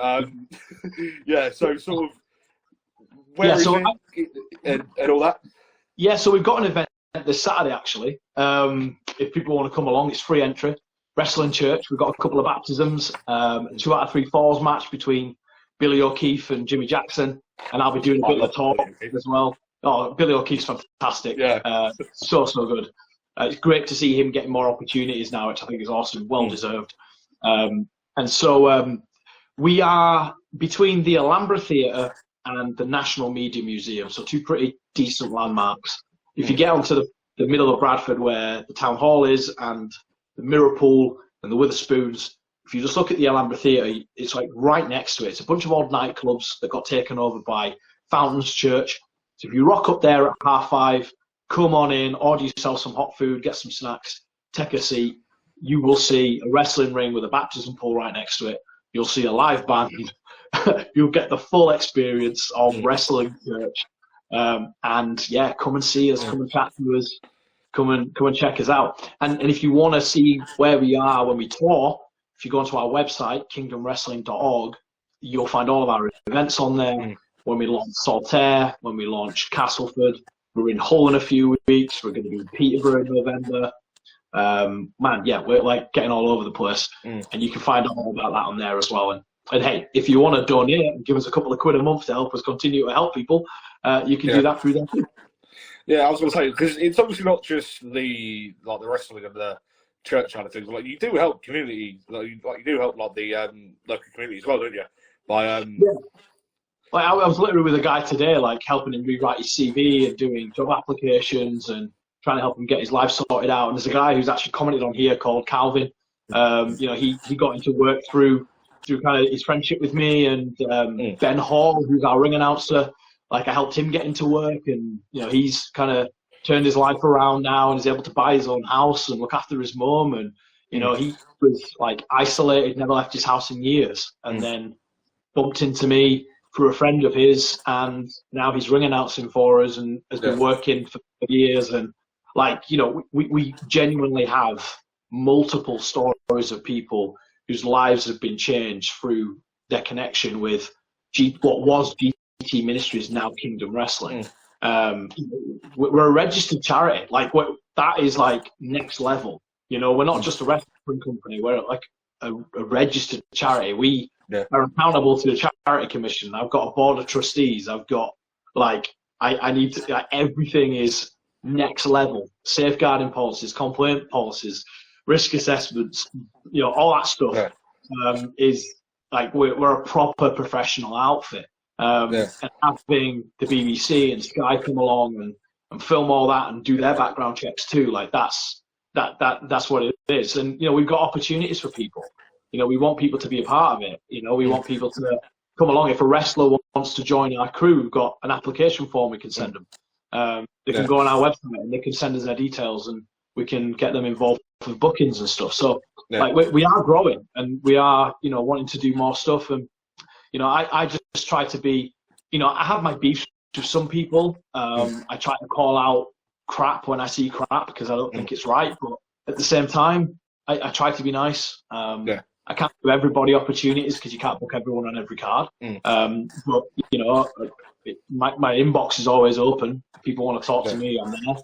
so sort of where is it and all that. Yeah. So we've got an event this Saturday, actually. If people want to come along, it's free entry. Wrestling Church. We've got a couple of baptisms, a 2 out of 3 falls match between Billy O'Keefe and Jimmy Jackson, and I'll be doing a bit of talk as well. Oh, Billy O'Keefe's fantastic. Yeah. So good. It's great to see him getting more opportunities now, which I think is awesome, well deserved. And so we are between the Alhambra Theatre and the National Media Museum, so 2 pretty decent landmarks. If you get onto the middle of Bradford where the town hall is and the Mirror Pool and the Witherspoons, if you just look at the Alhambra Theatre, it's like right next to it. It's a bunch of old nightclubs that got taken over by Fountains Church. So if you rock up there at 5:30, come on in, order yourself some hot food, get some snacks, take a seat. You will see a wrestling ring with a baptism pool right next to it. You'll see a live band. You'll get the full experience of Wrestling Church. And yeah, come and see us, come and chat to us, come and check us out. And if you want to see where we are when we tour, if you go onto our website, kingdomwrestling.org, you'll find all of our events on there. When we launch Saltaire, when we launch Castleford, we're in Hull in a few weeks. We're going to be in Peterborough in November. We're like getting all over the place, and you can find out all about that on there as well. And hey, if you want to donate and give us a couple of quid a month to help us continue to help people, you can do that through there too. Yeah, I was going to say, because it's obviously not just the wrestling and the church side of things. Like, you do help community, you do help like the local community as well, don't you? By Yeah. Like I was literally with a guy today, like helping him rewrite his CV and doing job applications and trying to help him get his life sorted out. And there's a guy who's actually commented on here called Calvin. You know, he got into work through kind of his friendship with me, and Ben Hall, who's our ring announcer. Like, I helped him get into work, and you know, he's kind of turned his life around now and is able to buy his own house and look after his mum. And you know, he was like isolated, never left his house in years, and then bumped into me through a friend of his, and now he's ring announcing for us and has been working for years. And like, you know, we genuinely have multiple stories of people whose lives have been changed through their connection with what was GT Ministries, now Kingdom Wrestling. We're a registered charity. Like, that is like next level. You know, we're not just a wrestling company. We're like a registered charity. We are accountable to the charity commission. I've got a board of trustees. I've got like, I need to, like, everything is next level. Safeguarding policies, complaint policies, risk assessments, you know, all that stuff is like, we're a proper professional outfit. And having the BBC and Sky come along and film all that and do their background checks too, like that's what it is. And you know, we've got opportunities for people. You know, we want people to be a part of it. You know, we want people to come along. If a wrestler wants to join our crew, we've got an application form we can send them. They can go on our website and they can send us their details, and we can get them involved with bookings and stuff. So like, we are growing, and we are, you know, wanting to do more stuff. And you know, I just try to be, you know, I have my beefs with some people. I try to call out crap when I see crap because I don't think it's right. But at the same time, I try to be nice. I can't give everybody opportunities because you can't book everyone on every card. But, you know, my inbox is always open. If people want to talk to me, I'm there.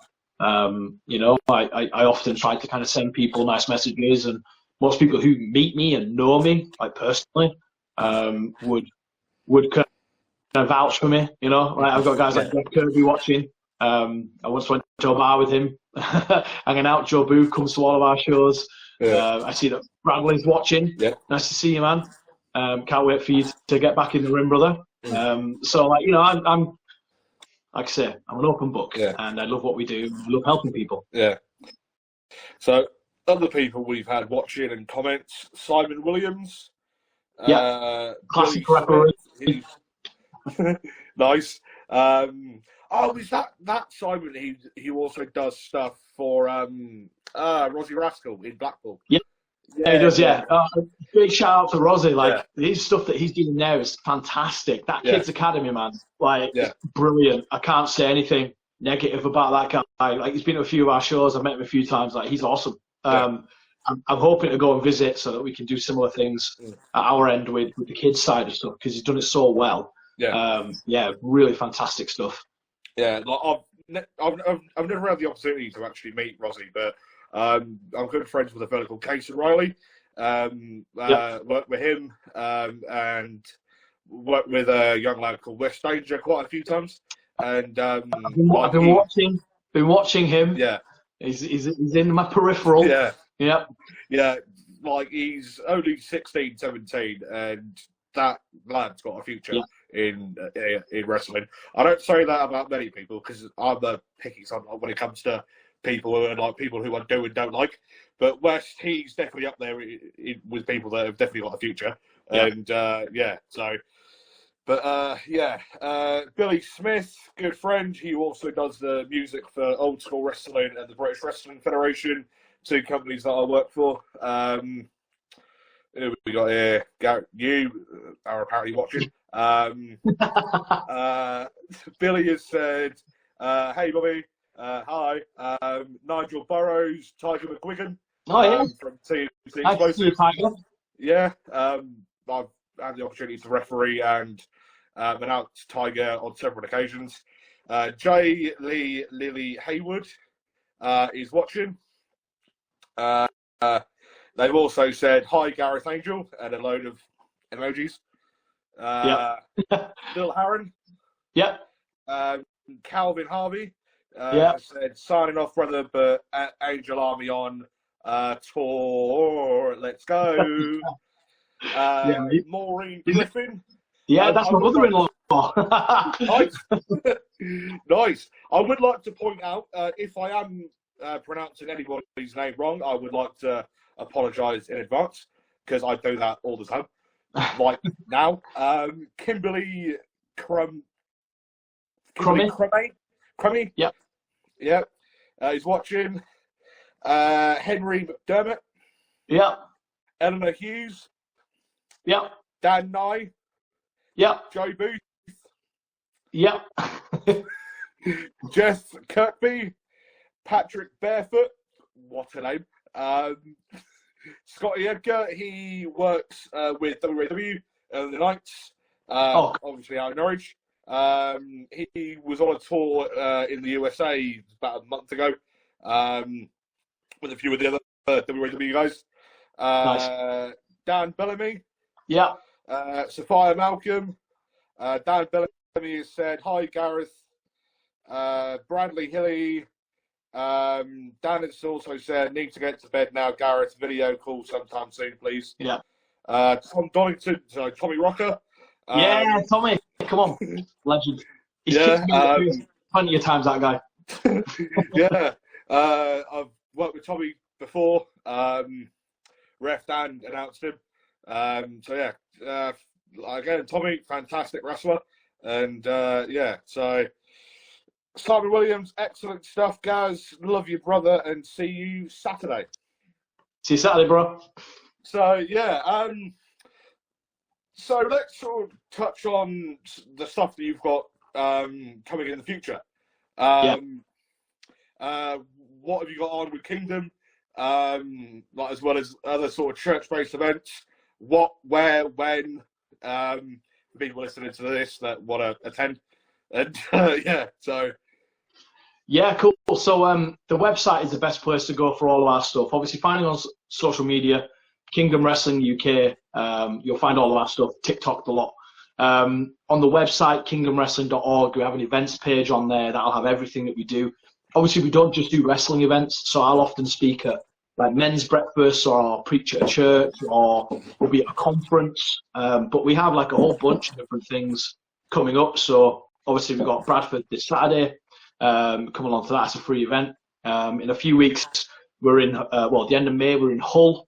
You know, I often try to kind of send people nice messages, and most people who meet me and know me, like personally, would kind of vouch for me. You know, like, I've got guys like Jeff Kirby watching. I once went to a bar with him, hanging out. Joe Booth comes to all of our shows. I see that Bradley's watching. Nice to see you, man. Can't wait for you to get back in the ring, brother. So, like, you know, I'm like I say, I'm an open book, and I love what we do. I love helping people. So, other people we've had watching and comments: Simon Williams. Classic referee. Nice. Oh, is that Simon? He also does stuff for Rosie Rascal in Blackpool. Yeah, he does. Yeah, big shout out to Rosie. Like, his stuff that he's doing now is fantastic. That Kids Academy, man, like, brilliant. I can't say anything negative about that guy. Like, he's been to a few of our shows. I've met him a few times. Like, he's awesome. I'm hoping to go and visit so that we can do similar things at our end with the kids side of stuff, because he's done it so well. Really fantastic stuff. Yeah, like, I've never had the opportunity to actually meet Rosie, but I'm good friends with a fellow called Casey Riley. Worked with him and worked with a young lad called West Danger quite a few times. And I've been watching him. Yeah, he's in my peripheral. Yeah, like, he's only 16, 17, and that lad's got a future in wrestling. I don't say that about many people because I'm a picky son when it comes to people who are like people who I do and don't like. But West, he's definitely up there with people that have definitely got a future. And Billy Smith, good friend. He also does the music for Old School Wrestling and the British Wrestling Federation, two companies that I work for. Who we got here? Gareth, you are apparently watching. Billy has said, hey, Bobby. Hi. Nigel Burrows, Tiger McGuigan. From Team Explosive. Yeah. I've had the opportunity to referee and announce Tiger on several occasions. J. Lee Lily Haywood is watching. They've also said, hi, Gareth Angel, and a load of emojis. Bill Harron. Yep. Calvin Harvey. Yeah. Said, signing off, brother, but Angel Army on tour. Let's go. Yeah, Maureen Griffin. Yeah, that's my mother-in-law. Nice. Nice. I would like to point out, if I am pronouncing anybody's name wrong, I would like to apologise in advance, because I do that all the time. Like now. Kimberly Crummy? Yep. Yeah. He's watching. Henry McDermott. Yep. Eleanor Hughes. Yep. Dan Nye. Yep. Joe Booth. Yep. Jeff Kirkby. Patrick Barefoot. What a name. Scotty Edgar. He works with WWE the Knights. Obviously out of Norwich. He was on a tour in the USA about a month ago with a few of the other WWE guys. Nice. Dan Bellamy. Yeah. Sophia Malcolm. Dan Bellamy has said, hi, Gareth. Bradley Hilly. Dan has also said, need to get to bed now, Gareth. Video call sometime soon, please. Yeah. Tom Donington, sorry, Tommy Rocker. Yeah, Tommy, come on. Legend. He's kicked me plenty of times, that guy. Yeah. I've worked with Tommy before. Ref Dan announced him. So yeah, again, Tommy, fantastic wrestler. And yeah, so Simon Williams, excellent stuff, guys. Love you, brother, and see you Saturday. See you Saturday, bro. So yeah, so let's sort of touch on the stuff that you've got coming in the future. What have you got on with Kingdom? Like, as well as other sort of church-based events. What, where, when? People listening to this that want to attend, and yeah, so. Yeah, cool. So the website is the best place to go for all of our stuff. Obviously, finding on social media, Kingdom Wrestling UK. You'll find all of our stuff. TikTok a lot. On the website, kingdomwrestling.org, we have an events page on there that'll have everything that we do. Obviously, we don't just do wrestling events, so I'll often speak at like men's breakfasts, or I'll preach at a church, or we'll be at a conference. But we have like a whole bunch of different things coming up. So obviously, we've got Bradford this Saturday. Come along to that. It's a free event. In a few weeks, we're in, at the end of May, we're in Hull,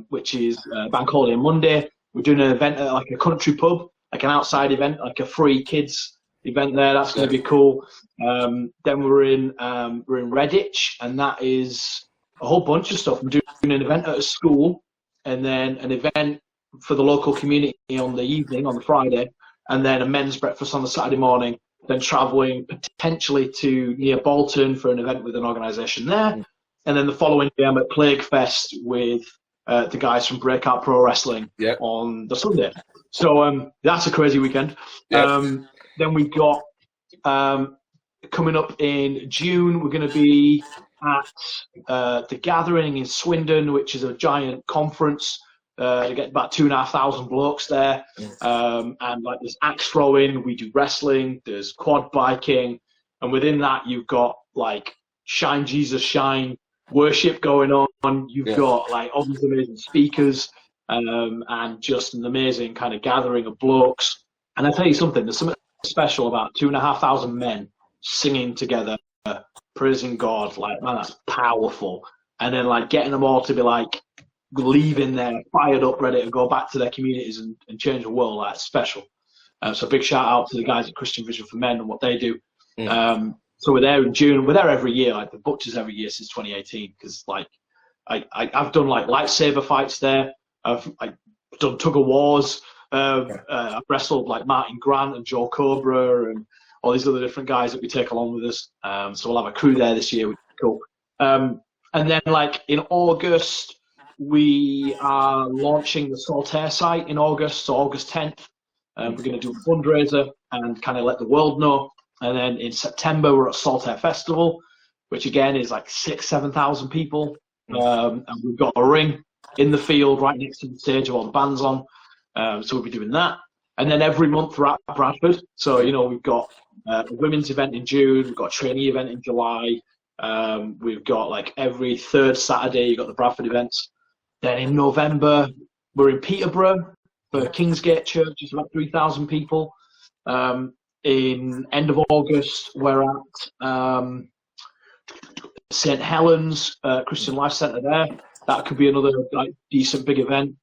which is Bank Holiday Monday. We're doing an event at like a country pub, like an outside event, like a free kids event there. That's going to be cool. Then we're in Redditch, and that is a whole bunch of stuff. We're doing an event at a school, and then an event for the local community on the evening, on the Friday, and then a men's breakfast on the Saturday morning. Then travelling potentially to near Bolton for an event with an organisation there. And then the following day I'm at Plague Fest with the guys from Breakout Pro Wrestling on the Sunday. So that's a crazy weekend. Then we've got coming up in June, we're going to be at the Gathering in Swindon, which is a giant conference. You get about 2,500 blokes there, and like there's axe throwing, we do wrestling, there's quad biking, and within that you've got like Shine Jesus Shine worship going on. You've got like all these amazing speakers, and just an amazing kind of gathering of blokes. And I tell you something, there's something special about 2,500 men singing together, praising God. Like, man, that's powerful. And then like getting them all to be like leaving there fired up, ready to go back to their communities and change the world. Like, special. So big shout out to the guys at Christian Vision for Men and what they do. So we're there in June. We're there every year. Like, the Butchers every year since 2018, because like I've done like lightsaber fights there. I've done tug of wars. I've wrestled like Martin Grant and Joe Cobra and all these other different guys that we take along with us. So we'll have a crew there this year, which is cool. And then like in August, we are launching the Saltaire site in August, so August 10th. We're going to do a fundraiser and kind of let the world know. And then in September, we're at Saltaire Festival, which again is like 7,000 people. And we've got a ring in the field right next to the stage of all the bands on. So we'll be doing that. And then every month we're at Bradford. So, you know, we've got a women's event in June, we've got a trainee event in July. We've got like every third Saturday, you've got the Bradford events. Then in November, we're in Peterborough for Kingsgate Church, it's about 3,000 people. In end of August, we're at St. Helens Christian Life Centre there. That could be another like decent big event.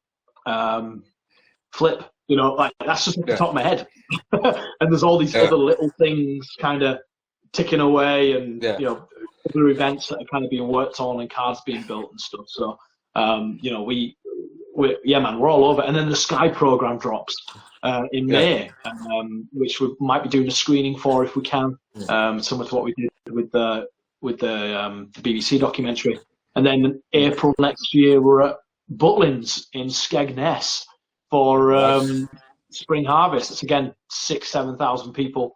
Flip, you know, like that's just off the top of my head. And there's all these other little things kind of ticking away, and you know, other events that are kind of being worked on and cards being built and stuff. So, you know, we're all over. And then the Sky program drops in May, which we might be doing a screening for if we can, similar to what we did with the BBC documentary. And then in April next year, we're at Butlins in Skegness for Spring Harvest. It's again 6,000-7,000 people.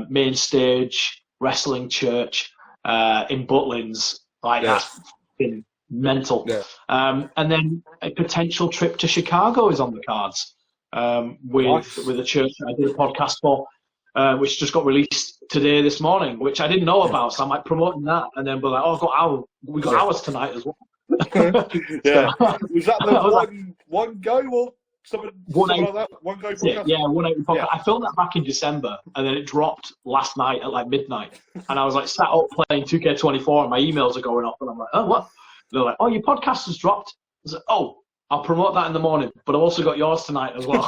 Main stage, wrestling church in Butlins. Like that's been mental. And then a potential trip to Chicago is on the cards with a church that I did a podcast for, which just got released this morning, which I didn't know about. So I'm like promoting that, and then we're like, oh, we got ours tonight as well. Was that the one go or something like that? One go podcast? Yeah, 180 podcast. I filmed that back in December, and then it dropped last night at like midnight. And I was like sat up playing 2K24, and my emails are going off, and I'm like, oh, what? They're like, oh, your podcast has dropped. I was like, oh, I'll promote that in the morning, but I've also got yours tonight as well.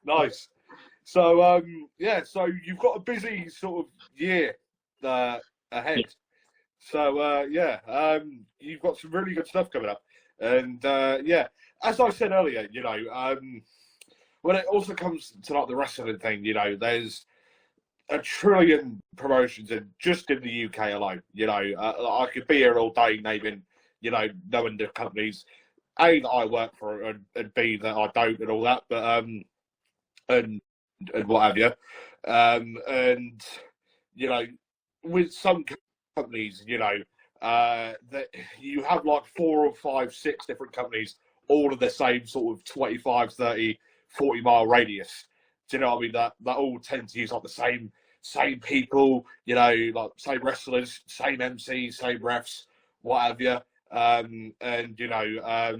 Nice. So, so you've got a busy sort of year ahead. So, you've got some really good stuff coming up. And, as I said earlier, you know, when it also comes to like the wrestling thing, you know, there's a trillion promotions just in the UK alone. You know, I could be here all day naming, you know, knowing the companies, A, that I work for, and B, that I don't and all that, but, and what have you. And, you know, with some companies, you know, that you have like 4 or 5, 6 different companies, all of the same sort of 25, 30, 40 mile radius. Do you know what I mean? That all tend to use like the same people, you know, like same wrestlers, same MCs, same refs, what have you. And, you know,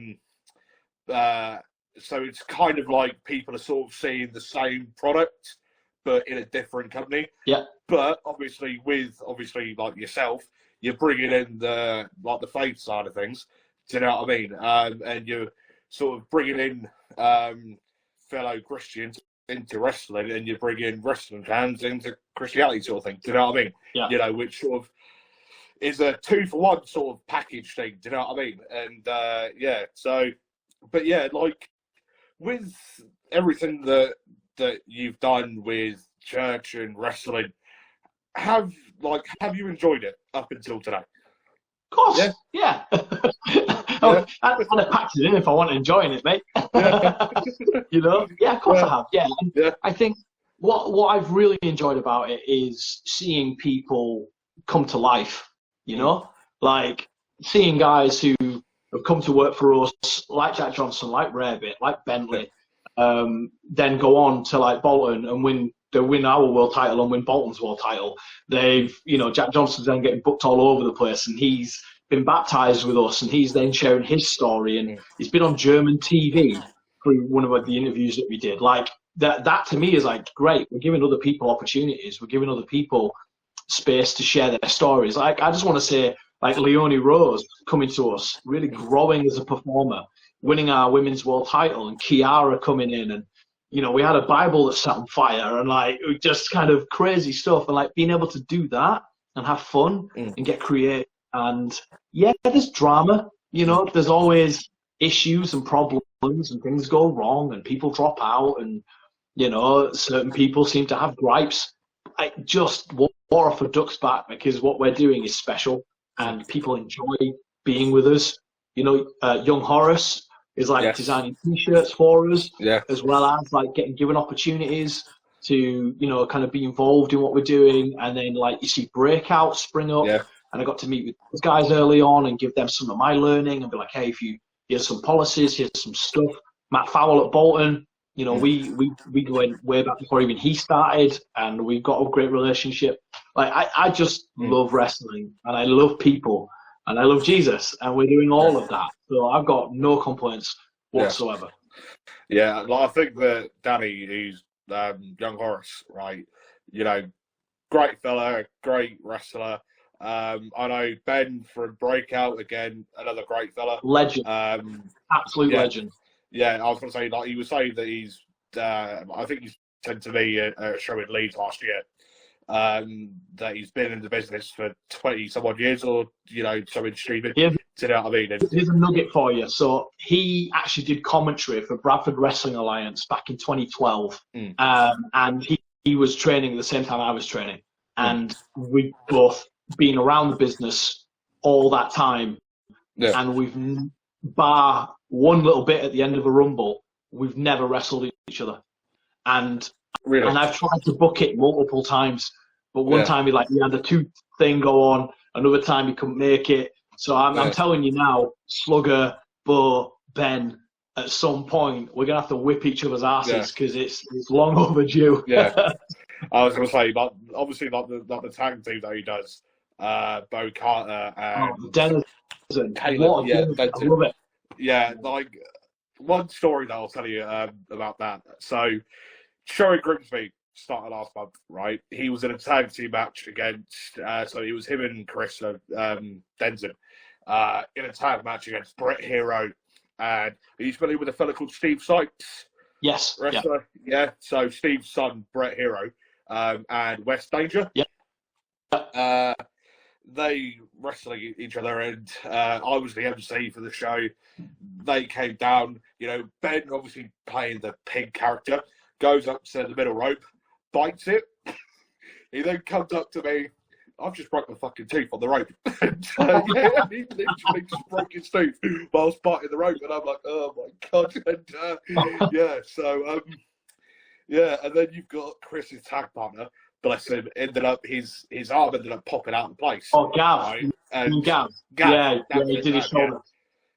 so it's kind of like people are sort of seeing the same product, but in a different company. Yeah. But obviously, like yourself, you're bringing in the faith side of things. Do you know what I mean? And you're sort of bringing in fellow Christians into wrestling, and you bring in wrestling fans into Christianity, sort of thing. Do you know what I mean? Yeah. You know, which sort of is a 2-for-1 sort of package thing. Do you know what I mean? And so, but yeah, like with everything that you've done with church and wrestling, have you enjoyed it up until today? Of course, yeah. I'd have packed it in if I wasn't enjoying it, mate. You know? Yeah, of course I have. Yeah. I think what I've really enjoyed about it is seeing people come to life, you know? Like seeing guys who have come to work for us, like Jack Johnson, like Rarebit, like Bentley, then go on to like Bolton and win our world title and win Bolton's world title. They've, you know, Jack Johnson's then getting booked all over the place, and he's been baptized with us, and he's then sharing his story, and he's been on German TV for one of the interviews that we did. Like that to me is like great. We're giving other people opportunities. We're giving other people space to share their stories. Like I just want to say, like Leonie Rose coming to us, really growing as a performer, winning our women's world title, and Kiara coming in, and you know, we had a Bible that set on fire, and like just kind of crazy stuff, and like being able to do that and have fun and get creative. And yeah, there's drama, you know, there's always issues and problems, and things go wrong, and people drop out, and you know, certain people seem to have gripes. I just water for ducks back, because what we're doing is special, and people enjoy being with us. You know, young Horace is like designing T-shirts for us, as well as like getting given opportunities to, you know, kind of be involved in what we're doing. And then like you see breakouts spring up, and I got to meet with those guys early on and give them some of my learning and be like, hey, here's some policies, here's some stuff, Matt Fowle at Bolton. You know, we went way back before even he started, and we've got a great relationship. Like, I just love wrestling, and I love people, and I love Jesus, and we're doing all of that. So I've got no complaints whatsoever. Yeah, like, I think that Danny, who's young Horace, right? You know, great fella, great wrestler. I know Ben from Breakout, again, another great fella. Legend. Absolute legend. Yeah, I was going to say, like, he was saying that he's, I think he's sent to me a show in Leeds last year, that he's been in the business for 20-some-odd years, or, you know, something stupid. Yeah. Do you know what I mean? Here's a nugget for you. So he actually did commentary for Bradford Wrestling Alliance back in 2012, and he was training at the same time I was training, and we've both been around the business all that time, and we've, bar one little bit at the end of a rumble, we've never wrestled each other. And I've tried to book it multiple times, but one time he had the tooth thing go on, another time he couldn't make it. So I'm telling you now, Slugger, Bo, Ben, at some point we're gonna have to whip each other's asses, because it's long overdue. I was gonna say, but obviously like the tag team that he does, Bo Carter and Dennis. Caleb, I love it. Yeah, like, one story that I'll tell you about that. So, Sherry Grimsby started last month, right? He was in a tag team match against, so it was him and Chris Denson, in a tag match against Brett Hero. And he's familiar with a fellow called Steve Sykes? Yes. Wrestler? Yeah. So, Steve's son, Brett Hero, and West Danger. They wrestling each other, and I was the MC for the show. They came down, you know, Ben obviously playing the pig character, goes up to the middle rope, bites it. He then comes up to me, I've just broke my fucking tooth on the rope. And he literally just broke his tooth whilst biting the rope, and I'm like, oh my God. And and then you've got Chris's tag partner, bless him, ended up his arm ended up popping out of place. Oh, Gav. Right? And Gav. Yeah, he did his shoulder.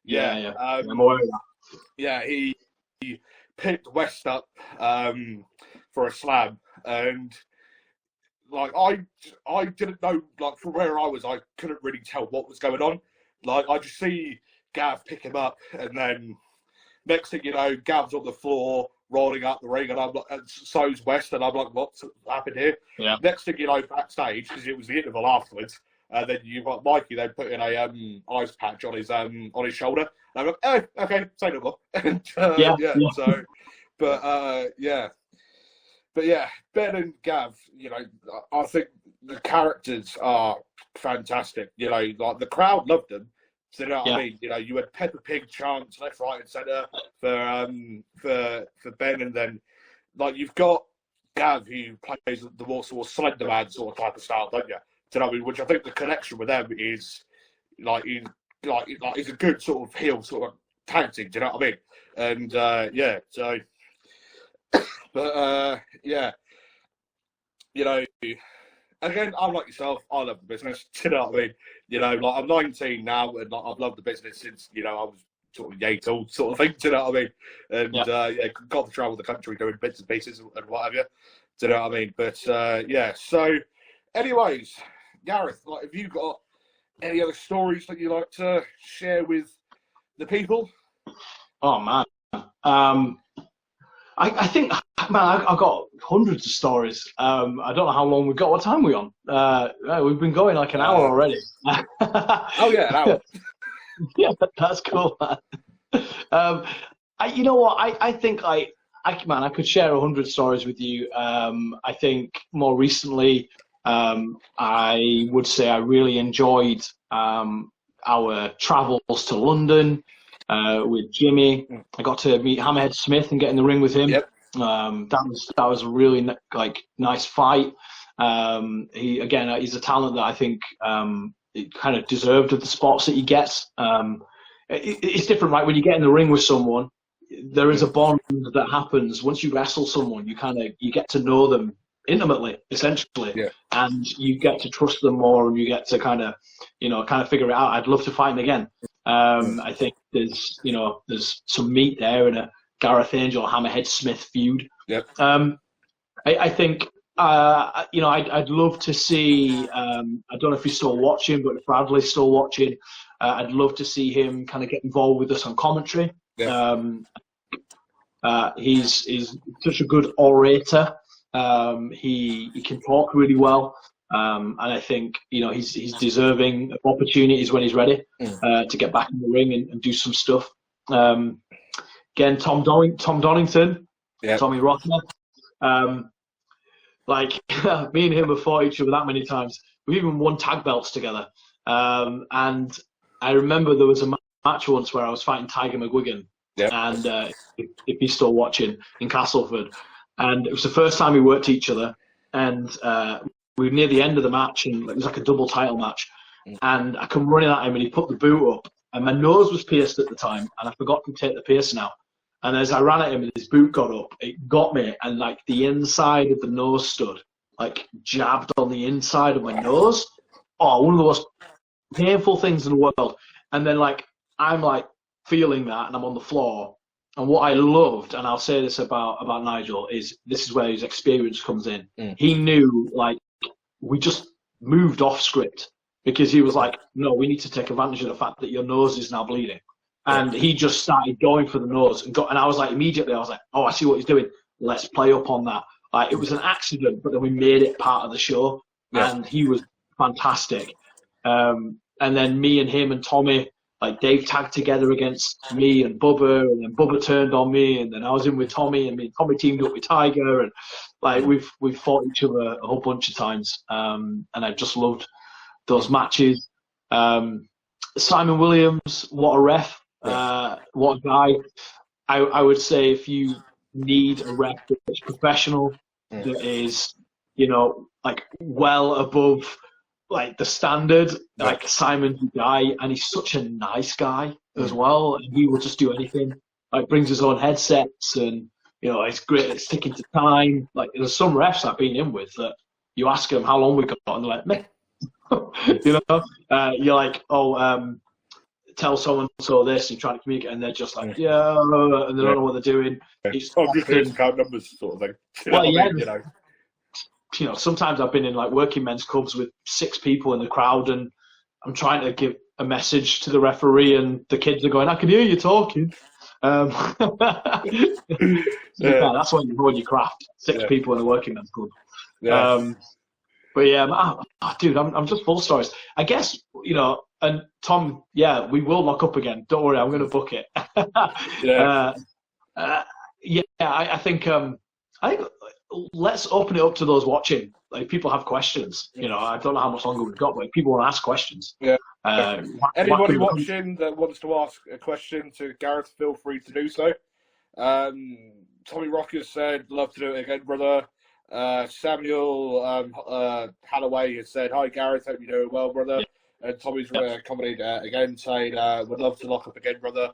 Yeah. I'm aware of that. He picked West up for a slam, and like I didn't know, like, from where I was, I couldn't really tell what was going on. Like, I just see Gav pick him up, and then next thing you know, Gav's on the floor rolling up the ring, and I'm like, and so's West, and I'm like, what's happened here? Yeah. Next thing you know, backstage, because it was the interval afterwards, then you've got Mikey. They put in a ice patch on his shoulder. And I'm like, oh, okay, say no more. And, So, but yeah, Ben and Gav, you know, I think the characters are fantastic. You know, like, the crowd loved them. So, you know what I mean? You know, you had Peppa Pig chants left, right, and centre for Ben, and then, like, you've got Gav, who plays the more sort of Slender Man sort of type of style, don't you? Do you know what I mean? Which I think the connection with them is like it's a good sort of heel sort of tag team. Do you know what I mean? And so, but you know, again, I'm like yourself. I love the business. Do you know what I mean? You know, like, I'm 19 now, and like, I've loved the business since, you know, I was sort of years old, sort of thing. Do you know what I mean? And got to travel the country doing bits and pieces and whatever. Do you know what I mean? But so, anyways, Gareth, like, have you got any other stories that you like to share with the people? Oh man, I think, man, I've got hundreds of stories. I don't know how long we've got. What time are we on? We've been going like an hour already. Oh yeah, an hour. Yeah, that's cool, man. You know what? I think I could share 100 stories with you. I think more recently, I would say I really enjoyed our travels to London with Jimmy. I got to meet Hammerhead Smith and get in the ring with him. Yep. That was a really nice fight. He's a talent that I think it kind of deserved of the spots that he gets. It's different, right? When you get in the ring with someone, there is a bond that happens once you wrestle someone. You get to know them intimately, essentially, and you get to trust them more, and you get to kind of figure it out. I'd love to fight him again. I think there's some meat there, and a Gareth Angel, Hammerhead Smith feud. Yep. I think, I'd love to see, I don't know if he's still watching, but if Bradley's still watching, I'd love to see him kind of get involved with us on commentary. Yeah. He's such a good orator. He can talk really well. And I think, he's deserving of opportunities when he's ready to get back in the ring and do some stuff. Again, Tom Donington, Yep. Tommy Rocker. Me and him have fought each other that many times. We've even won tag belts together. And I remember there was a match once where I was fighting Tiger McGuigan, Yep. and if he's still watching, in Castleford. And it was the first time we worked each other. And we were near the end of the match, and it was like a double title match. And I come running at him, and he put the boot up. And my nose was pierced at the time, and I forgot to take the piercing out. And as I ran at him and his boot got up, it got me, and like the inside of the nose stud, like jabbed on the inside of my nose. Oh, one of the most painful things in the world. And then I'm feeling that, and I'm on the floor. And what I loved, and I'll say this about Nigel, is this is where his experience comes in. He knew we just moved off script, because he was like, no, we need to take advantage of the fact that your nose is now bleeding. And he just started going for the nose, and I was immediately, oh, I see what he's doing. Let's play up on that. It was an accident, but then we made it part of the show, and he was fantastic. And then me and him and Tommy, Dave tagged together against me and Bubba, and then Bubba turned on me, and then I was in with Tommy, and Tommy teamed up with Tiger, and we've fought each other a whole bunch of times, and I just loved those matches. Simon Williams, what a ref. What a guy. I would say if you need a ref that's professional, that is, well above the standard, Simon's a guy, and he's such a nice guy as well. And he will just do anything. Brings his own headsets, and he's great at sticking to time. There's some refs I've been in with that you ask them how long we got, and they're like, meh. You're like, tell someone so this and try to communicate, and they're just and they don't know what they're doing. It's just count numbers sort of thing. Sometimes I've been in working men's clubs with 6 people in the crowd, and I'm trying to give a message to the referee, and the kids are going, I can hear you talking. That's when you know your craft. 6 people in a working men's club. But yeah, dude, I'm just full of stories. I guess, and Tom, we will lock up again. Don't worry, I'm going to book it. I think let's open it up to those watching. If people have questions, I don't know how much longer we've got, but if people want to ask questions. Yeah. Anybody watching that wants to ask a question to Gareth, feel free to do so. Tommy Rocker said, love to do it again, brother. Samuel Halloway has said, hi Gareth, hope you're doing well, brother. And Tommy's commented again saying, would love to lock up again, brother.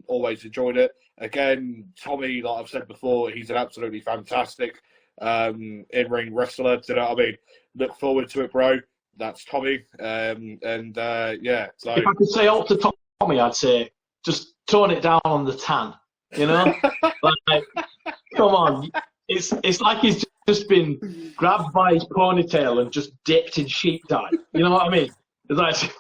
Always enjoyed it. Again, Tommy, like I've said before, he's an absolutely fantastic in-ring wrestler. Do you know what I mean? Look forward to it, bro. That's Tommy. So if I could say up to Tommy, I'd say just tone it down on the tan. Come on. It's like he's just been grabbed by his ponytail and just dipped in sheep dye. You know what I mean? It's like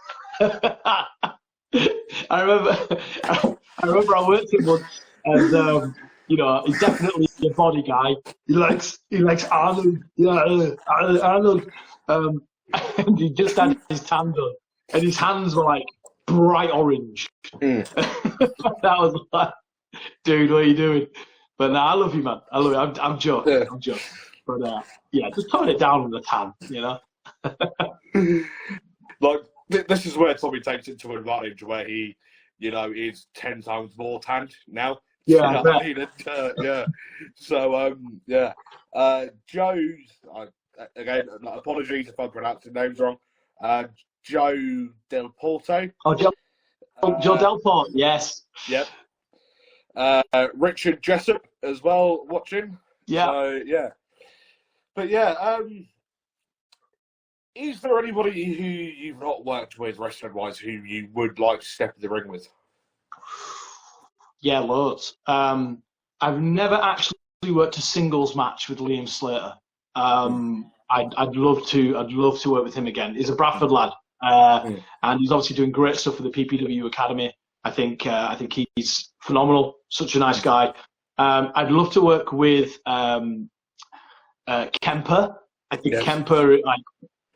I remember I worked with him once, and he's definitely a body guy. He likes Arnold, Arnold. And he just had his tan done, and his hands were bright orange. That was like, dude, what are you doing? But no, I love you, man. I love you. I'm joking. Yeah. I'm joking. But just tone it down on the tan, This is where Tommy takes it to an advantage, where he, is 10 times more tanned now. Yeah. You know what I mean? And, So Joe's again. Apologies if I'm pronouncing names wrong. Joe Del Porto. Oh, Joe Del Porto. Yes. Yep. Richard Jessup as well watching. Yeah. So, but is there anybody who you've not worked with wrestling wise who you would like to step in the ring with? Yeah, loads. I've never actually worked a singles match with Liam Slater. I'd love to work with him again. He's a Bradford lad, and he's obviously doing great stuff for the PPW Academy. I think he's phenomenal. Such a nice guy. I'd love to work with Kemper. I think Kemper, like,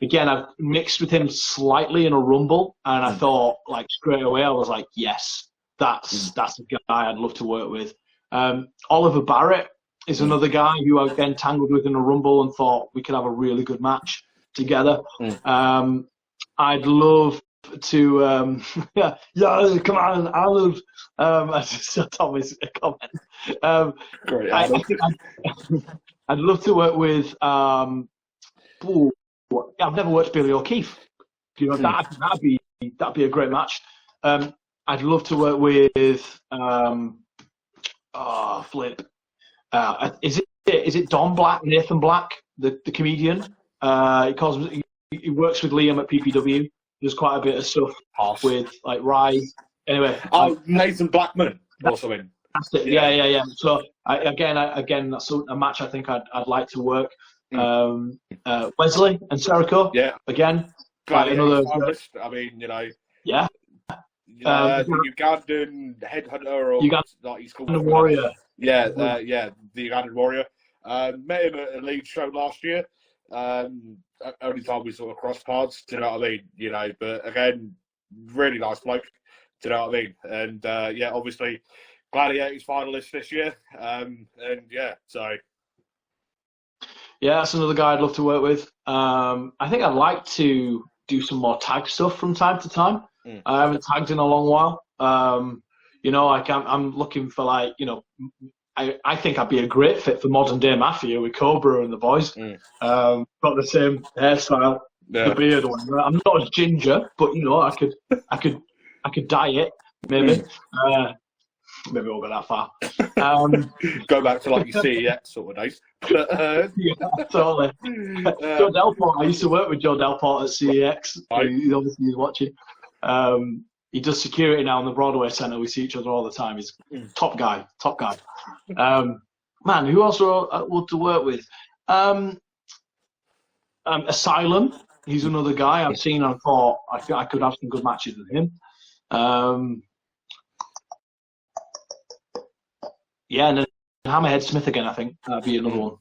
again, I've mixed with him slightly in a Rumble, and I thought, like, straight away, I was like, yes, that's a guy I'd love to work with. Oliver Barrett is another guy who I again tangled with in a Rumble and thought we could have a really good match together. I'd love to, yeah, come on, Olive. I just saw Tommy's comment. Great, I'd love to work with. I've never worked Billy O'Keefe. You know, that'd be a great match. I'd love to work with. Is it Don Black, Nathan Black, the comedian? He works with Liam at PPW. There's quite a bit of stuff with like Rise. Anyway, Nathan Blackman or something. That's it. Yeah. So again, that's a match I think I'd like to work. Wesley and Serico. Yeah. Again, another. I mean, you know. Yeah. Ugandan headhunter, or like he's called, the Warrior. Yeah, the Ugandan Warrior. Met him at a league show last year. Only time we sort of crossed paths. Do you know what I mean? You know, but again, really nice bloke. Do you know what I mean? And yeah, obviously, Gladiators finalist this year. And yeah, so. Yeah, that's another guy I'd love to work with. I think I'd like to do some more tag stuff from time to time. I haven't tagged in a long while. You know, like I'm looking for, like, you know, I think I'd be a great fit for Modern Day Mafia with Cobra and the boys. Got the same hairstyle, the beard. I'm not as ginger, but you know, I could dye it maybe. Maybe we'll go that far. Go back to like your CEX sort of days. Yeah, totally. Joe Delport. I used to work with Joe Delport at CEX. He obviously is watching. He does security now in the Broadway Centre. We see each other all the time. He's top guy. Man, who else would to work with? Asylum. He's another guy I've seen and thought I could have some good matches with him. Yeah, and then Hammerhead Smith again, I think. That'd be another one.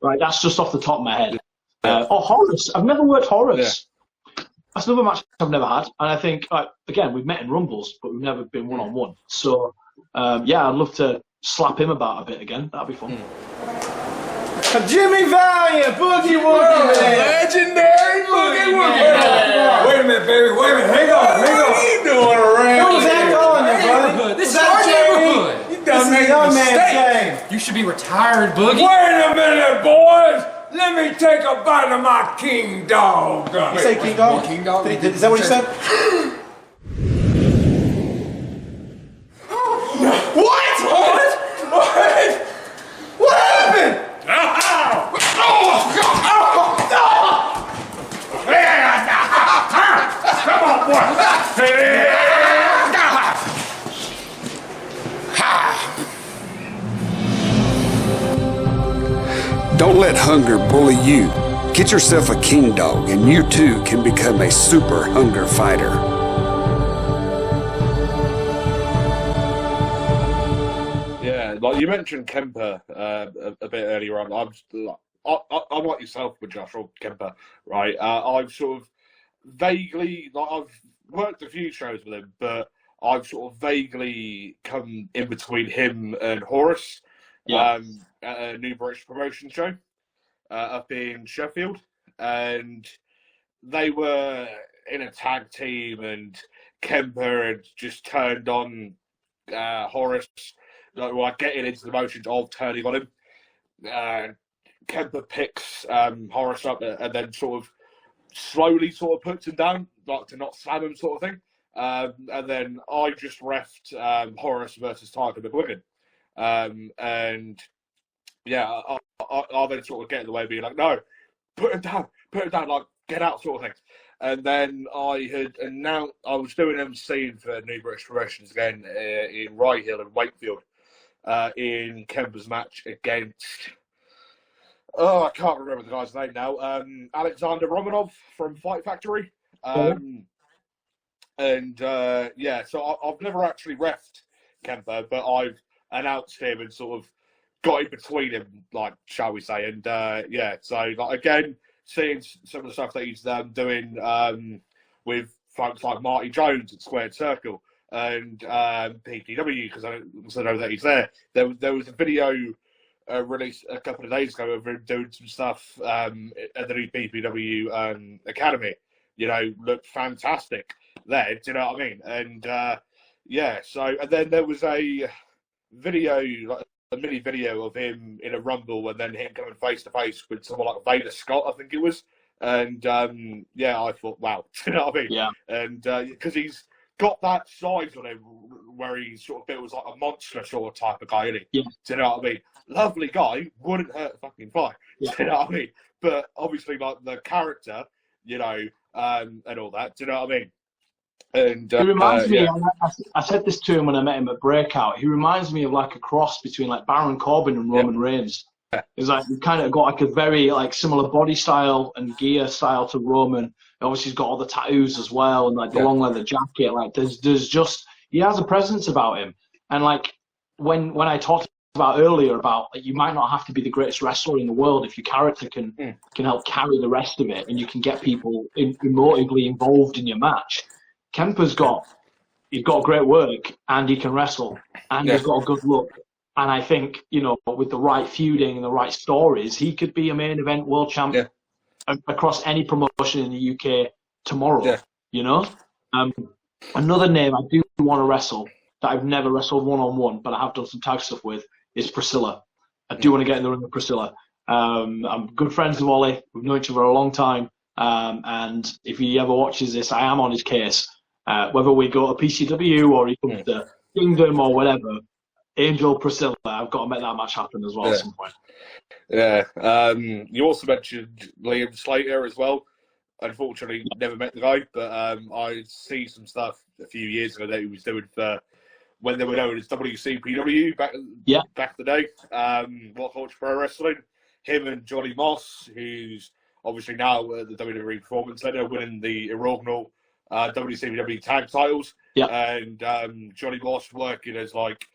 Right, that's just off the top of my head. Horace. I've never worked Horace. Yeah. That's another match I've never had. And I think, again, we've met in Rumbles, but we've never been one-on-one. So, yeah, I'd love to slap him about a bit again. That'd be fun. Jimmy Valiant, Boogie Woogie, Legendary Boogie Woogie. Wait a minute, baby. Wait a minute. Hang on. What are you doing around What was that going there, brother? This is our neighborhood. You done made a mistake. You should be retired, Boogie. Wait a minute, boys. Let me take a bite of my king dog. You say king dog? King dog? Is that what you said? What happened? Come on, boy. Don't let hunger bully you. Get yourself a king dog, and you too can become a super hunger fighter. Yeah, like you mentioned Kemper a bit earlier on. I'm like yourself with Joshua Kemper, right? I've sort of vaguely, like, I've worked a few shows with him, but I've sort of vaguely come in between him and Horace. At a New British Promotion show up in Sheffield, and they were in a tag team, and Kemper had just turned on Horace, like getting into the motions of turning on him. Kemper picks Horace up and then sort of slowly puts him down, like to not slam him, sort of thing. And then I just refed Horace versus Tiger McGuigan. And yeah, I'll then sort of get in the way, being like, no, put him down, like, get out, sort of thing. And then I had announced I was doing MCing for New British Promotions again in Rye Hill and Wakefield in Kemper's match against, I can't remember the guy's name now, Alexander Romanov from Fight Factory. So I've never actually refed Kemper, but I've announced him and sort of got in between him, like, shall we say. And so like, again, seeing some of the stuff that he's doing with folks like Marty Jones at Squared Circle and PPW, because I know that he's there. There was a video released a couple of days ago of him doing some stuff at the new PPW Academy. You know, looked fantastic there. Do you know what I mean? And and then there was a video, like a mini video of him in a rumble, and then him coming face to face with someone like Vader Scott, I think it was. And I thought, wow, do you know what I mean? Yeah. And because he's got that size on him, where he sort of feels like a monster sort of type of guy, isn't he? Yeah. Do you know what I mean? Lovely guy, wouldn't hurt a fucking fly. Yeah. Do you know what I mean? But obviously, like the character, you know, and all that. Do you know what I mean? And he reminds me. I said this to him when I met him at Breakout. He reminds me of like a cross between like Baron Corbin and Roman Reigns. It's like you've kind of got like a very like similar body style and gear style to Roman. Obviously, he's got all the tattoos as well and like the long leather jacket. Like there's just he has a presence about him. And like when I talked about earlier about like, you might not have to be the greatest wrestler in the world if your character can help carry the rest of it, and you can get people emotively involved in your match. Kemper's got great work, and he can wrestle, and he's got a good look. And I think, you know, with the right feuding and the right stories, he could be a main event world champion across any promotion in the UK tomorrow. Yeah. You know, another name I do want to wrestle that I've never wrestled one-on-one, but I have done some tag stuff with, is Priscilla. I do want to get in the ring with Priscilla. I'm good friends with Ollie. We've known each other a long time. And if he ever watches this, I am on his case. Whether we go to PCW or he comes to Kingdom or whatever, Angel Priscilla, I've got to make that match happen as well at some point. Yeah. You also mentioned Liam Slater as well. Unfortunately, never met the guy, but I see some stuff a few years ago that he was doing for when they were known as WCPW back in the day. What Culture Pro Wrestling. Him and Johnny Moss, who's obviously now at the WWE Performance Center, winning the inaugural WCW tag titles. Yeah. And Johnny Moss working as like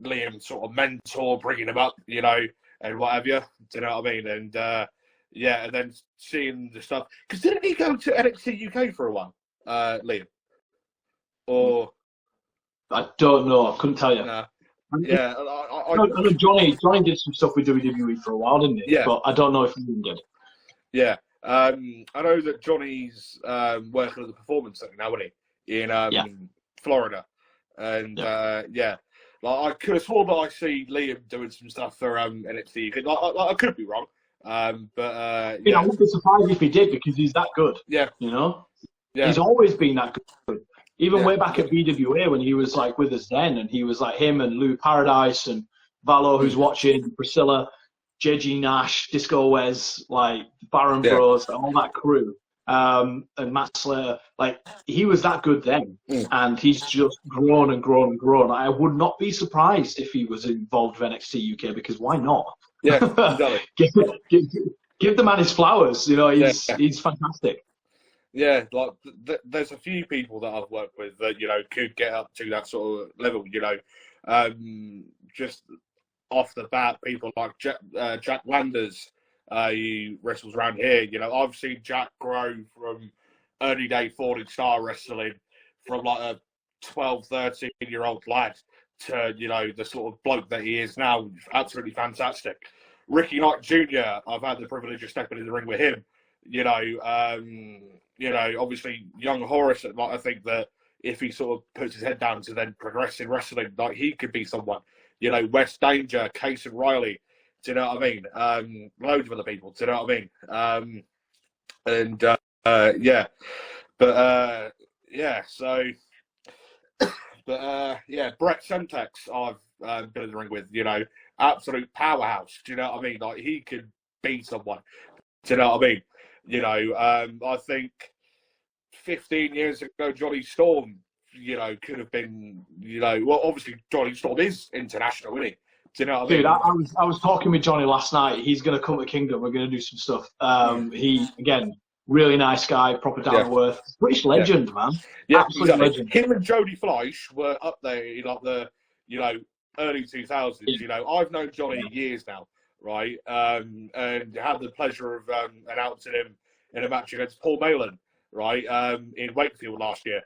Liam's sort of mentor, bringing him up, you know, and what have you. Do you know what I mean? And and then seeing the stuff. Because didn't he go to NXT UK for a while, Liam? Or I don't know. I couldn't tell you. Nah. I know Johnny did some stuff with WWE for a while, didn't he? Yeah. But I don't know if Liam did. Yeah. I know that Johnny's working at the Performance Center now, isn't he? In Florida. And like I could have sworn that I see Liam doing some stuff for NXT. I could be wrong. I wouldn't be surprised if he did, because he's that good. Yeah. You know? Yeah. He's always been that good. Even way back at BWA when he was like with us then, and he was like him and Lou Paradise and Valo, who's watching, Priscilla, JG Nash, Disco Wes, like Baron Bros, all that crew, and Matt Slater. Like, he was that good then, and he's just grown and grown and grown. I would not be surprised if he was involved with NXT UK, because why not? Yeah, exactly. give the man his flowers. You know, he's fantastic. Yeah, like there's a few people that I've worked with that, you know, could get up to that sort of level, you know. Just off the bat, people like Jack Landers, who wrestles around here. You know, I've seen Jack grow from early day Falling Star wrestling, from like a 12, 13-year-old lad to, you know, the sort of bloke that he is now. Absolutely fantastic. Ricky Knight Jr., I've had the privilege of stepping in the ring with him. You know, obviously young Horace, like, I think that if he sort of puts his head down to then progress in wrestling, like, he could be someone. You know, West Danger, Case and Riley, do you know what I mean? Loads of other people, do you know what I mean? Brett Semtex, I've been in the ring with, you know, absolute powerhouse, do you know what I mean? Like, he could be someone, do you know what I mean? You know, I think 15 years ago, Johnny Storm, could have been, well, obviously Johnny Storm is international, isn't he? Do you know what I mean? Dude, I was talking with Johnny last night. He's going to come to Kingdom. We're going to do some stuff. He, again, really nice guy, proper down to earth. British legend, man. Yeah, absolute exactly. legend. Him and Jodie Fleisch were up there in like the, early 2000s. I've known Johnny years now, right? And had the pleasure of announcing him in a match against Paul Malin, right? In Wakefield last year.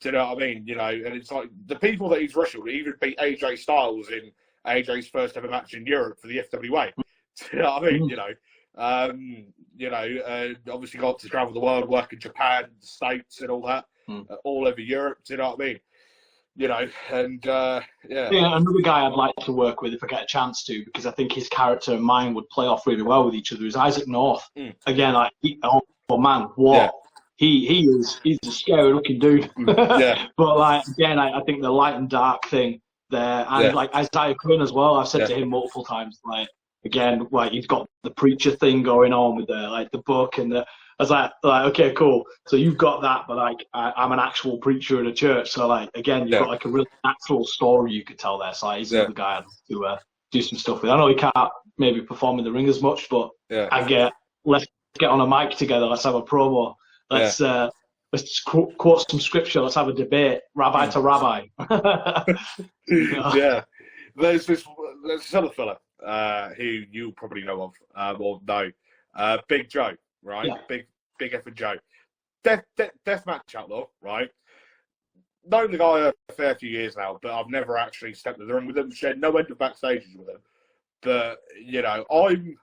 Do you know what I mean? And it's like the people that he's wrestled, he even beat AJ Styles in AJ's first ever match in Europe for the FWA. Do you know what I mean? Obviously got to travel the world, work in Japan, the States, and all that, all over Europe. Do you know what I mean? Yeah, another guy I'd like to work with if I get a chance to, because I think his character and mine would play off really well with each other, is Isaac North. Again, oh man, what? Yeah. He's a scary looking dude. But again, I think the light and dark thing there, and Isaiah Quinn as well. I've said to him multiple times, he's got the preacher thing going on with the book and the. I was like, okay, cool. So you've got that, but I'm an actual preacher in a church. So again, you've got a really natural story you could tell there. So he's another guy I'd like to do some stuff with. I know he can't maybe perform in the ring as much, but let's get on a mic together. Let's have a promo. Let's quote some scripture. Let's have a debate, rabbi to rabbi. Yeah, there's this other fella who you probably know of or know, Big Joe, right? Yeah. Big effing Joe, deathmatch outlaw, right? Known the guy a fair few years now, but I've never actually stepped in the ring with him. Shared no end of backstages with him, but I'm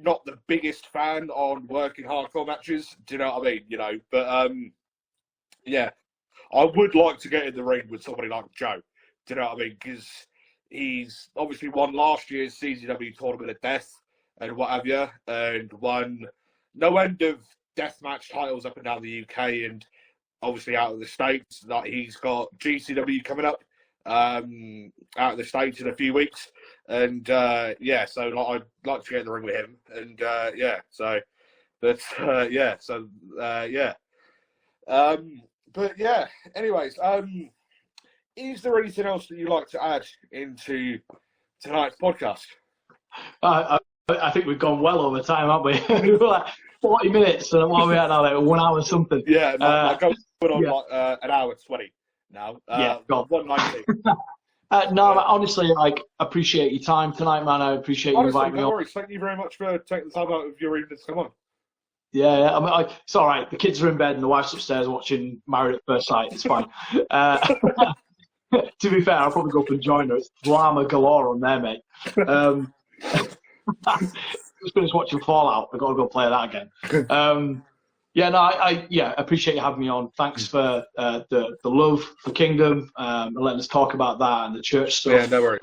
not the biggest fan on working hardcore matches. Do you know what I mean? But I would like to get in the ring with somebody like Joe. Do you know what I mean? Because he's obviously won last year's CZW Tournament of Death and what have you, and won no end of deathmatch titles up and down the UK and obviously out of the States. He's got GCW coming up out of the States in a few weeks. And so I'd like to get in the ring with him, and anyways, is there anything else that you'd like to add into tonight's podcast? I think we've gone well over time, haven't we? We're 40 minutes, and what are we at now? 1 hour something. Yeah, I'm going on an hour 20 now. 190. No, honestly, appreciate your time tonight, man. I appreciate you inviting me on. Thank you very much for taking the time out of your evening to come on. Yeah. I mean, it's all right. The kids are in bed and the wife's upstairs watching Married at First Sight. It's fine. To be fair, I'll probably go up and join her. It's drama galore on there, mate. Just finished watching Fallout. I've got to go play that again. I appreciate you having me on. Thanks for the love for Kingdom and letting us talk about that and the church stuff. Yeah, no worries.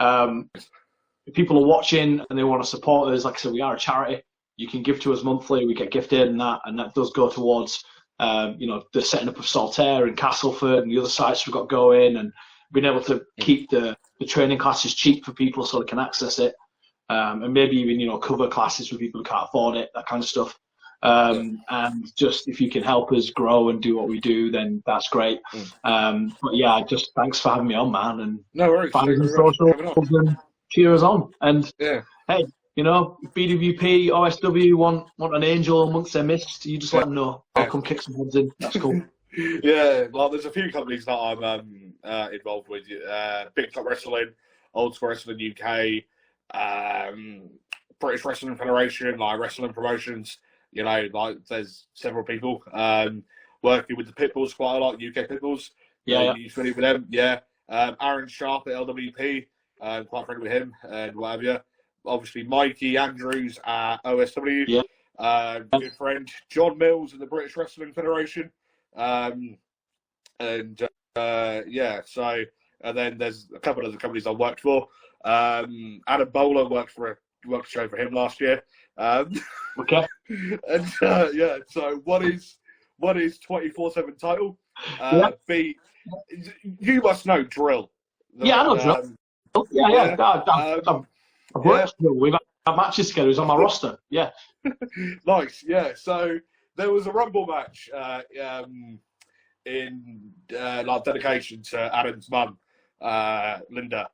If people are watching and they want to support us, like I said, we are a charity. You can give to us monthly. We get gifted and that does go towards the setting up of Saltaire and Castleford and the other sites we've got going, and being able to keep the training classes cheap for people so they can access it, and maybe even cover classes for people who can't afford it, that kind of stuff. And just if you can help us grow and do what we do, then that's great. Just thanks for having me on, man. And no worries. Find us on socials and cheer us on. And hey, BWP, OSW want an angel amongst their midst. You just let them know. I'll come kick some heads in. That's cool. Yeah, well, there's a few companies that I'm involved with. Big Top Wrestling, Old School Wrestling UK, British Wrestling Federation, Wrestling Promotions. There's several people working with the Pitbulls quite a lot, UK Pitbulls. You familiar with them? Yeah. Aaron Sharp at LWP, quite friendly with him and what have you. Obviously, Mikey Andrews at OSW. Yeah. Good friend. John Mills at the British Wrestling Federation. And then there's a couple of other companies I worked for. Adam Bowler worked a show for him last year. Okay. And so what is 24/7 title? You must know Drill. I know Drill. I've worked with Drill. We've had matches together. He's on my roster. Yeah. Nice. Yeah. So there was a Rumble match in like dedication to Adam's mum, Linda.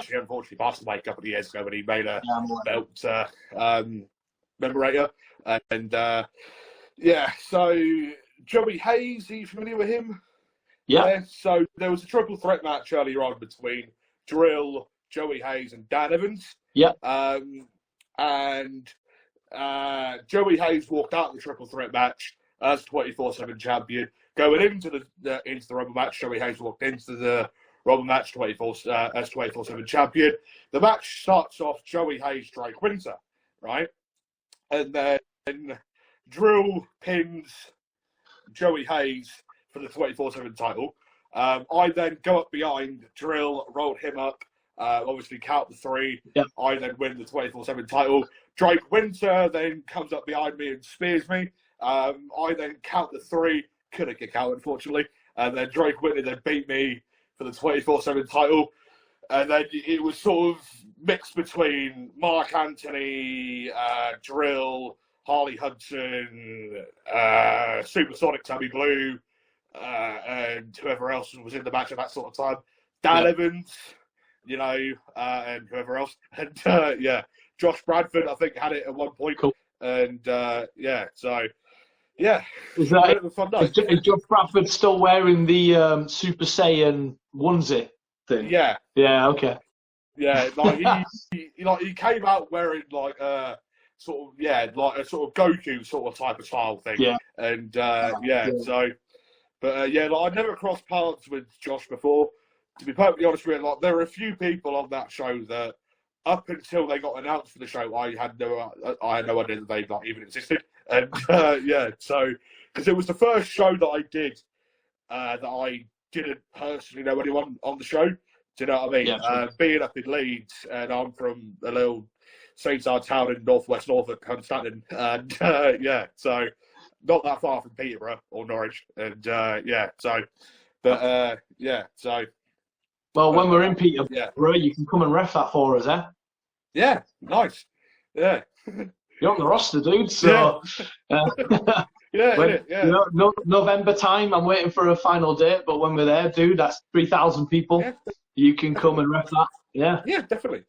She unfortunately passed away a couple of years ago when he made a belt commemorator. And so Joey Hayes, are you familiar with him? Yeah. So there was a triple threat match earlier on between Drill, Joey Hayes, and Dan Evans. Yeah. And Joey Hayes walked out of the triple threat match as 24/7 champion. Going into the Rumble match, Joey Hayes walked into the Rumble match as 24/7 champion. The match starts off Joey Hayes, Drake Winter, right? And then Drill pins Joey Hayes for the 24/7 title. I then go up behind Drill, rolled him up, obviously count the 3. Yep. I then win the 24/7 title. Drake Winter then comes up behind me and spears me. I then count the 3, couldn't kick out unfortunately, and then Drake Winter then beat me for the 24/7 title. And then it was sort of mixed between Mark Anthony, Drill, Harley Hudson, Supersonic Tammy Blue, and whoever else was in the match at that sort of time. Dan Evans, and whoever else. And Josh Bradford, I think, had it at one point. Cool. And so Is that bit of a fun night. is Josh Bradford still wearing the Super Saiyan onesie thing? Yeah. Yeah. Okay. Yeah, like he came out wearing like a sort of Goku sort of type of style thing. Yeah. And so, but I'd never crossed paths with Josh before. To be perfectly honest with you, like there are a few people on that show that up until they got announced for the show, I had no idea that they even existed. And so because it was the first show that I did that I didn't personally know anyone on the show. Do you know what I mean? Yeah, sure. Being up in Leeds, and I'm from a little seaside town in northwest Norfolk, Hunstanton, and so not that far from Peterborough or Norwich, and so. Well, when we're in Peterborough, you can come and ref that for us, eh? Yeah, nice. Yeah. You're on the roster, dude. So, November time, I'm waiting for a final date, but when we're there, dude, that's 3,000 people. Yeah. You can come and ref that. Yeah. Yeah, definitely.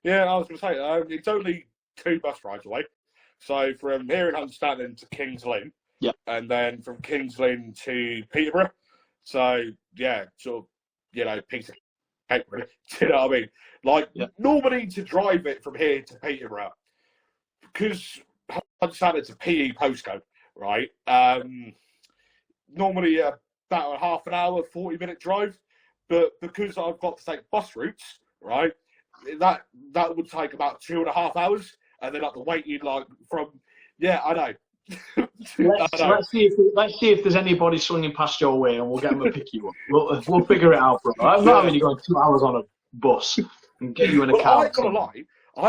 Yeah, I was going to say, it's only 2 bus rides away. So from here in Hunstanton to Kings Lynn, and then from Kings Lynn to Peterborough. So, piece of cake, really. Do you know what I mean? Like, normally to drive it from here to Peterborough, because Hunstanton's a PE postcode, right? Normally about a half an hour, 40-minute drive. But because I've got to take bus routes, right, that would take about 2.5 hours, and then like the waiting from I know. Let's see if there's anybody swinging past your way, and we'll get them to pick you up. We'll figure it out, bro. I'm not having you going 2 hours on a bus and get you in a car. I ain't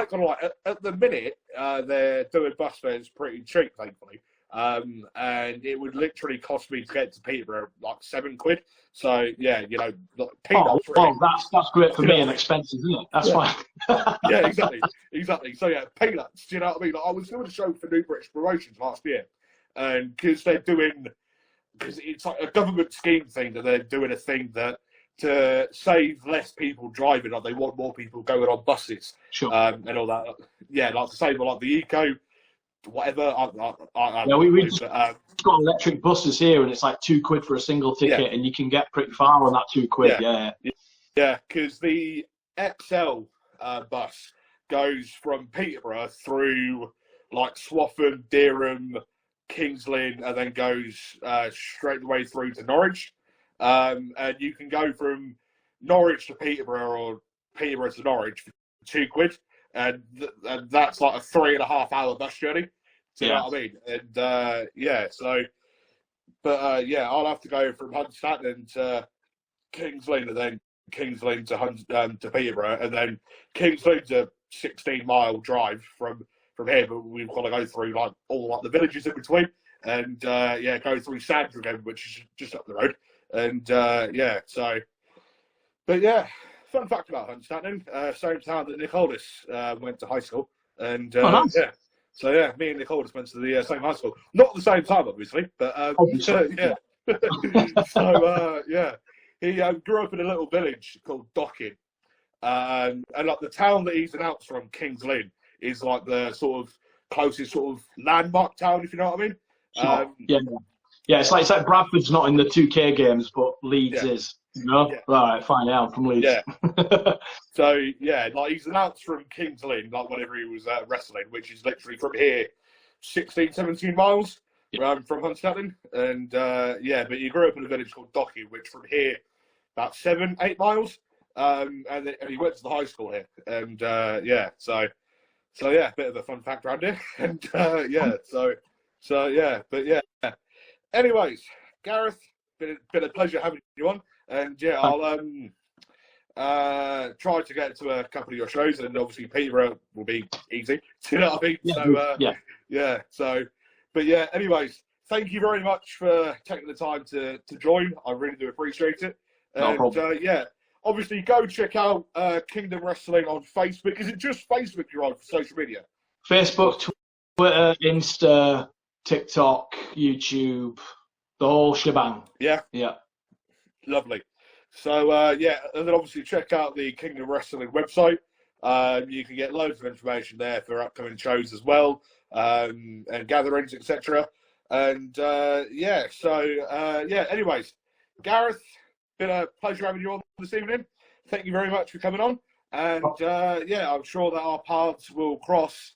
gonna lie. At the minute, they're doing bus fares pretty cheap, thankfully. And it would literally cost me to get to Peterborough like £7. So peanuts. Well, that's great for me and expensive, isn't it? That's fine. Yeah, exactly. So peanuts. Do you know what I mean? Like, I was doing a show for New British Promotions last year, and because it's like a government scheme thing that they're doing a thing that to save less people driving, like they want more people going on buses, sure, and all that. Yeah, like to save like the eco. Whatever. We just got electric buses here, and it's like £2 for a single ticket, and you can get pretty far on that £2. Yeah, because the XL bus goes from Peterborough through like Swaffham, Dereham, Kings Lynn, and then goes straight the way through to Norwich. And you can go from Norwich to Peterborough or Peterborough to Norwich for £2. And that's like a 3.5 hour bus journey. Do you know what I mean? And I'll have to go from Hunstanton to Kings Lynn, and then Kings Lynn to Peterborough, and then Kings Lynn's a 16-mile drive from here, but we've got to go through like all like the villages in between, and go through Sandringham, which is just up the road, and fun fact about Hunstanton, same town that Nick Aldis went to high school. And nice. Me and Nick Aldis went to the same high school. Not at the same time, obviously, but So yeah, he grew up in a little village called Docking, and like the town that he's announced from, Kings Lynn, is like the sort of closest sort of landmark town, if you know what I mean. Sure. Yeah. It's like Bradford's not in the 2K games, but Leeds is. You know? Yeah. Right, fine. Yeah, I'm from Leeds. Yeah. So yeah, like he's announced from Kings Lynn, like whenever he was wrestling, which is literally from here, 16, 17 miles from Hunstanton. And yeah, but he grew up in a village called Docking, which from here about 7, 8 miles. And he went to the high school here. And yeah, so yeah, bit of a fun fact around here. And yeah, so yeah, but yeah. Anyways, Gareth, been a pleasure having you on. And yeah, I'll try to get to a couple of your shows, and obviously Peterborough will be easy. Do you know what I mean? Yeah, yeah. So, but yeah. Anyways, thank you very much for taking the time to join. I really do appreciate it. No problem. Yeah, obviously go check out Kingdom Wrestling on Facebook. Is it just Facebook you're on for social media? Facebook, Twitter, Insta, TikTok, YouTube, the whole shebang. Yeah. Lovely. So, yeah, and then obviously check out the Kingdom Wrestling website. You can get loads of information there for upcoming shows as well, and gatherings, etc. And, yeah, so, yeah, anyways, Gareth, been a pleasure having you on this evening. Thank you very much for coming on. And, yeah, I'm sure that our paths will cross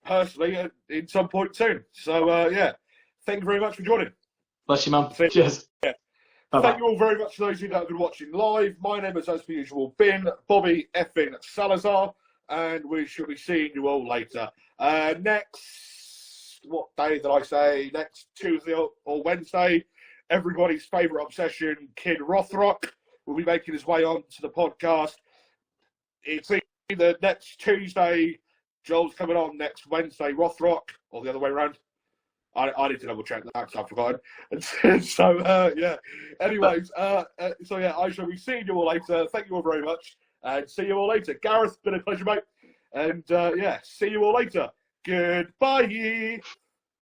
personally in some point soon. So, yeah, thank you very much for joining. Bless you, man. Cheers. Yeah. Bye-bye. Thank you all very much for those of you that have been watching live. My name is, as per usual, Bobby effing Salazar, and we shall be seeing you all later. Next, what day did I say? Next Tuesday or Wednesday, everybody's favourite obsession, Kid Rothrock, will be making his way on to the podcast. It's either next Tuesday, Joel's coming on, next Wednesday, Rothrock, or the other way around. I need to double check that because I've forgotten. So, yeah. Anyways, so yeah, I shall be seeing you all later. Thank you all very much. And see you all later. Gareth, been a pleasure, mate. And yeah, see you all later. Goodbye.